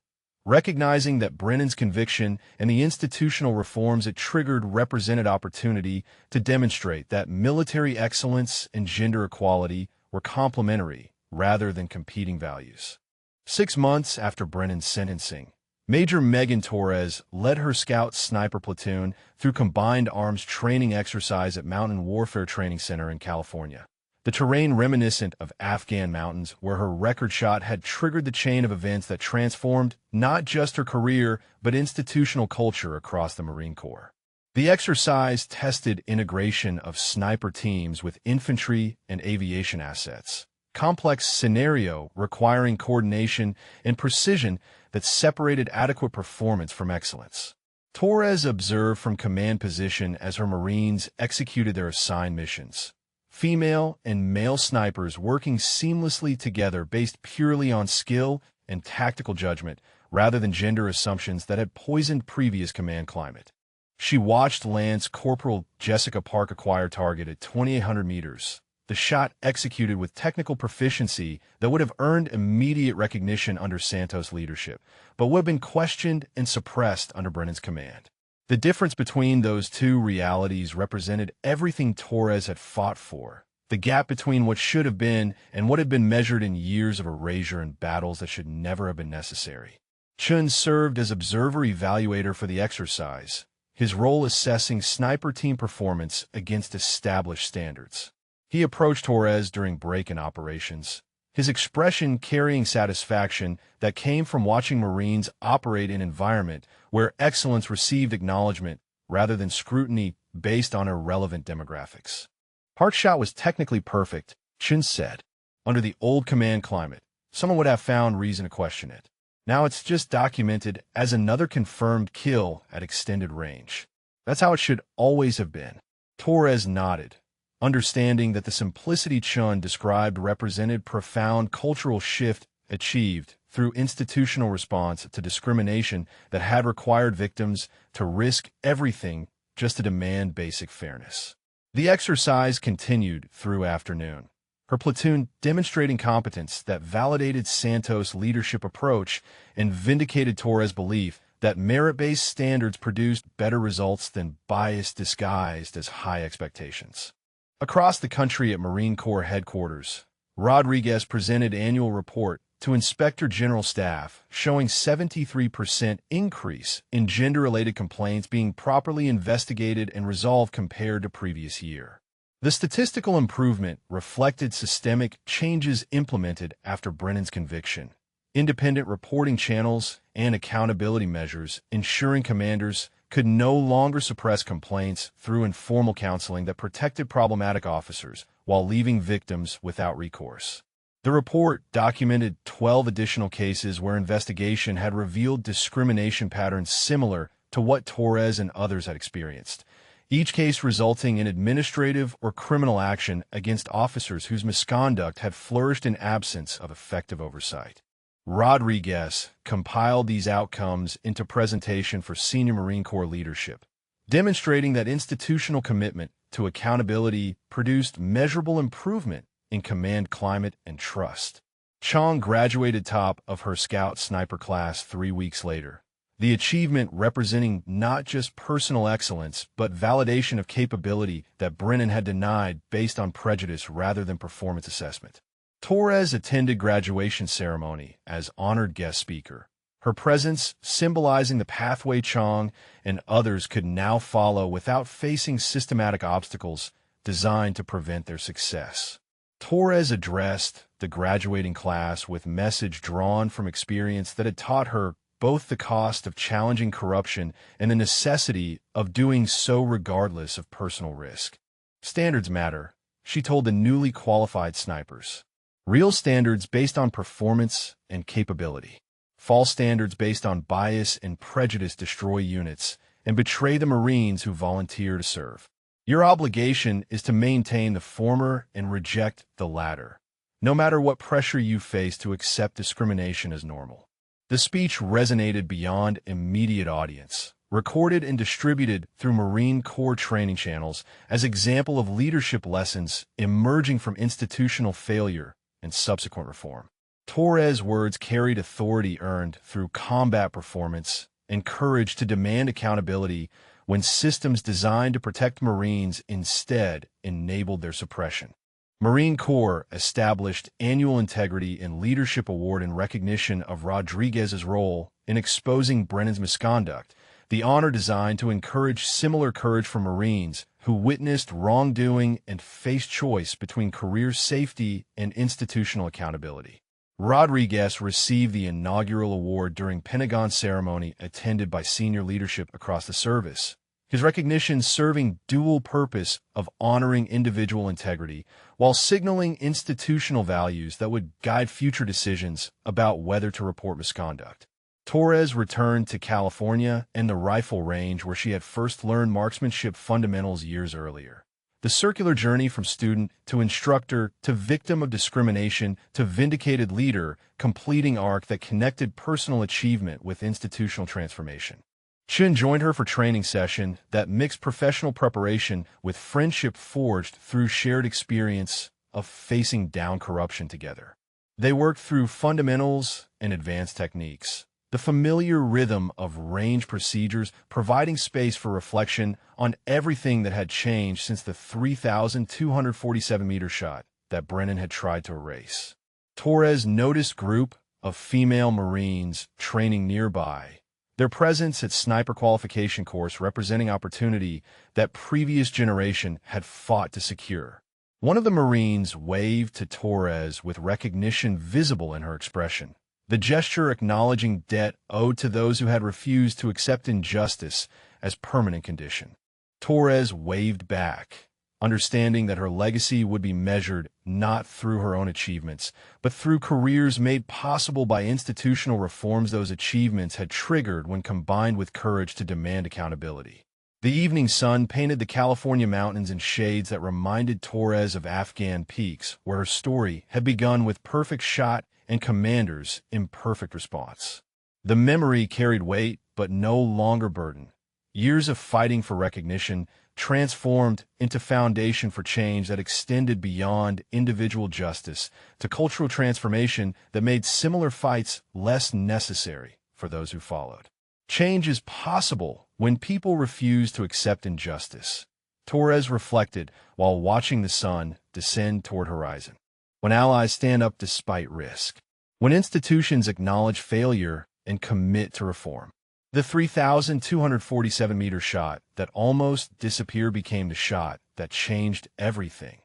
recognizing that Brennan's conviction and the institutional reforms it triggered represented opportunity to demonstrate that military excellence and gender equality were complementary rather than competing values. 6 months after Brennan's sentencing, Major Megan Torres led her Scout Sniper platoon through combined arms training exercise at Mountain Warfare Training Center in California. The terrain reminiscent of Afghan mountains where her record shot had triggered the chain of events that transformed not just her career but institutional culture across the Marine Corps. The exercise tested integration of sniper teams with infantry and aviation assets, complex scenario requiring coordination and precision that separated adequate performance from excellence. Torres observed from command position as her Marines executed their assigned missions. Female and male snipers working seamlessly together based purely on skill and tactical judgment rather than gender assumptions that had poisoned previous command climate. She watched Lance Corporal Jessica Park acquire target at 2,800 meters, the shot executed with technical proficiency that would have earned immediate recognition under Santos' leadership, but would have been questioned and suppressed under Brennan's command. The difference between those two realities represented everything Torres had fought for, the gap between what should have been and what had been measured in years of erasure and battles that should never have been necessary. Chun served as observer-evaluator for the exercise, his role assessing sniper team performance against established standards. He approached Torres during break-in operations, his expression carrying satisfaction that came from watching Marines operate in an environment where excellence received acknowledgement rather than scrutiny based on irrelevant demographics. Park's shot was technically perfect, Chun said. Under the old command climate, someone would have found reason to question it. Now it's just documented as another confirmed kill at extended range. That's how it should always have been. Torres nodded, understanding that the simplicity Chun described represented profound cultural shift achieved through institutional response to discrimination that had required victims to risk everything just to demand basic fairness. The exercise continued through afternoon, her platoon demonstrating competence that validated Santos' leadership approach and vindicated Torres' belief that merit-based standards produced better results than bias disguised as high expectations. Across the country at Marine Corps headquarters, Rodriguez presented annual report to Inspector General Staff showing 73% increase in gender-related complaints being properly investigated and resolved compared to previous year. The statistical improvement reflected systemic changes implemented after Brennan's conviction, independent reporting channels, and accountability measures, ensuring commanders could no longer suppress complaints through informal counseling that protected problematic officers while leaving victims without recourse. The report documented 12 additional cases where investigation had revealed discrimination patterns similar to what Torres and others had experienced, each case resulting in administrative or criminal action against officers whose misconduct had flourished in absence of effective oversight. Rodriguez compiled these outcomes into presentation for senior Marine Corps leadership, demonstrating that institutional commitment to accountability produced measurable improvement in command climate and trust. Chong graduated top of her Scout Sniper class 3 weeks later, the achievement representing not just personal excellence but validation of capability that Brennan had denied based on prejudice rather than performance assessment. Torres attended graduation ceremony as honored guest speaker, her presence symbolizing the pathway Chong and others could now follow without facing systematic obstacles designed to prevent their success. Torres addressed the graduating class with message drawn from experience that had taught her both the cost of challenging corruption and the necessity of doing so regardless of personal risk. Standards matter, she told the newly qualified snipers. Real standards based on performance and capability. False standards based on bias and prejudice destroy units and betray the Marines who volunteer to serve. Your obligation is to maintain the former and reject the latter, no matter what pressure you face to accept discrimination as normal. The speech resonated beyond immediate audience, recorded and distributed through Marine Corps training channels as example of leadership lessons emerging from institutional failure and subsequent reform. Torres' words carried authority earned through combat performance and courage to demand accountability when systems designed to protect Marines instead enabled their suppression. Marine Corps established annual Integrity and Leadership Award in recognition of Rodriguez's role in exposing Brennan's misconduct, the honor designed to encourage similar courage for Marines who witnessed wrongdoing and faced choice between career safety and institutional accountability. Rodriguez received the inaugural award during Pentagon ceremony attended by senior leadership across the service, his recognition serving dual purpose of honoring individual integrity while signaling institutional values that would guide future decisions about whether to report misconduct. Torres returned to California and the rifle range where she had first learned marksmanship fundamentals years earlier. The circular journey from student to instructor to victim of discrimination to vindicated leader, completing arc that connected personal achievement with institutional transformation. Chin joined her for training session that mixed professional preparation with friendship forged through shared experience of facing down corruption together. They worked through fundamentals and advanced techniques, the familiar rhythm of range procedures, providing space for reflection on everything that had changed since the 3,247-meter shot that Brennan had tried to erase. Torres noticed group of female Marines training nearby, their presence at sniper qualification course representing opportunity that previous generation had fought to secure. One of the Marines waved to Torres with recognition visible in her expression, the gesture acknowledging debt owed to those who had refused to accept injustice as permanent condition. Torres waved back, understanding that her legacy would be measured not through her own achievements, but through careers made possible by institutional reforms those achievements had triggered when combined with courage to demand accountability. The evening sun painted the California mountains in shades that reminded Torres of Afghan peaks, where her story had begun with perfect shot and commander's imperfect response. The memory carried weight, but no longer burden. Years of fighting for recognition transformed into foundation for change that extended beyond individual justice to cultural transformation that made similar fights less necessary for those who followed. Change is possible when people refuse to accept injustice, Torres reflected while watching the sun descend toward horizon. When allies stand up despite risk, when institutions acknowledge failure and commit to reform. The 3,247-meter shot that almost disappeared became the shot that changed everything.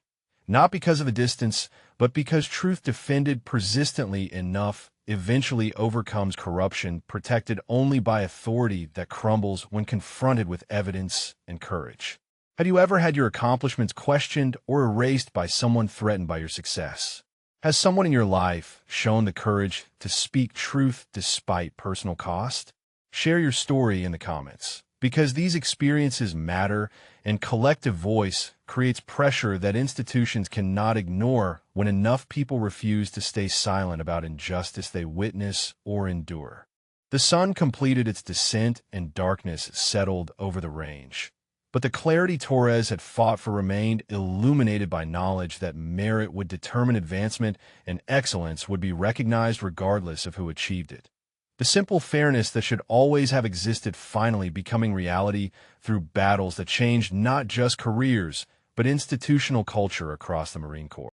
Not because of the distance, but because truth defended persistently enough eventually overcomes corruption, protected only by authority that crumbles when confronted with evidence and courage. Have you ever had your accomplishments questioned or erased by someone threatened by your success? Has someone in your life shown the courage to speak truth despite personal cost? Share your story in the comments, because these experiences matter, and collective voice creates pressure that institutions cannot ignore when enough people refuse to stay silent about injustice they witness or endure. The sun completed its descent and darkness settled over the range. But the clarity Torres had fought for remained illuminated by knowledge that merit would determine advancement and excellence would be recognized regardless of who achieved it. The simple fairness that should always have existed finally becoming reality through battles that changed not just careers, but institutional culture across the Marine Corps.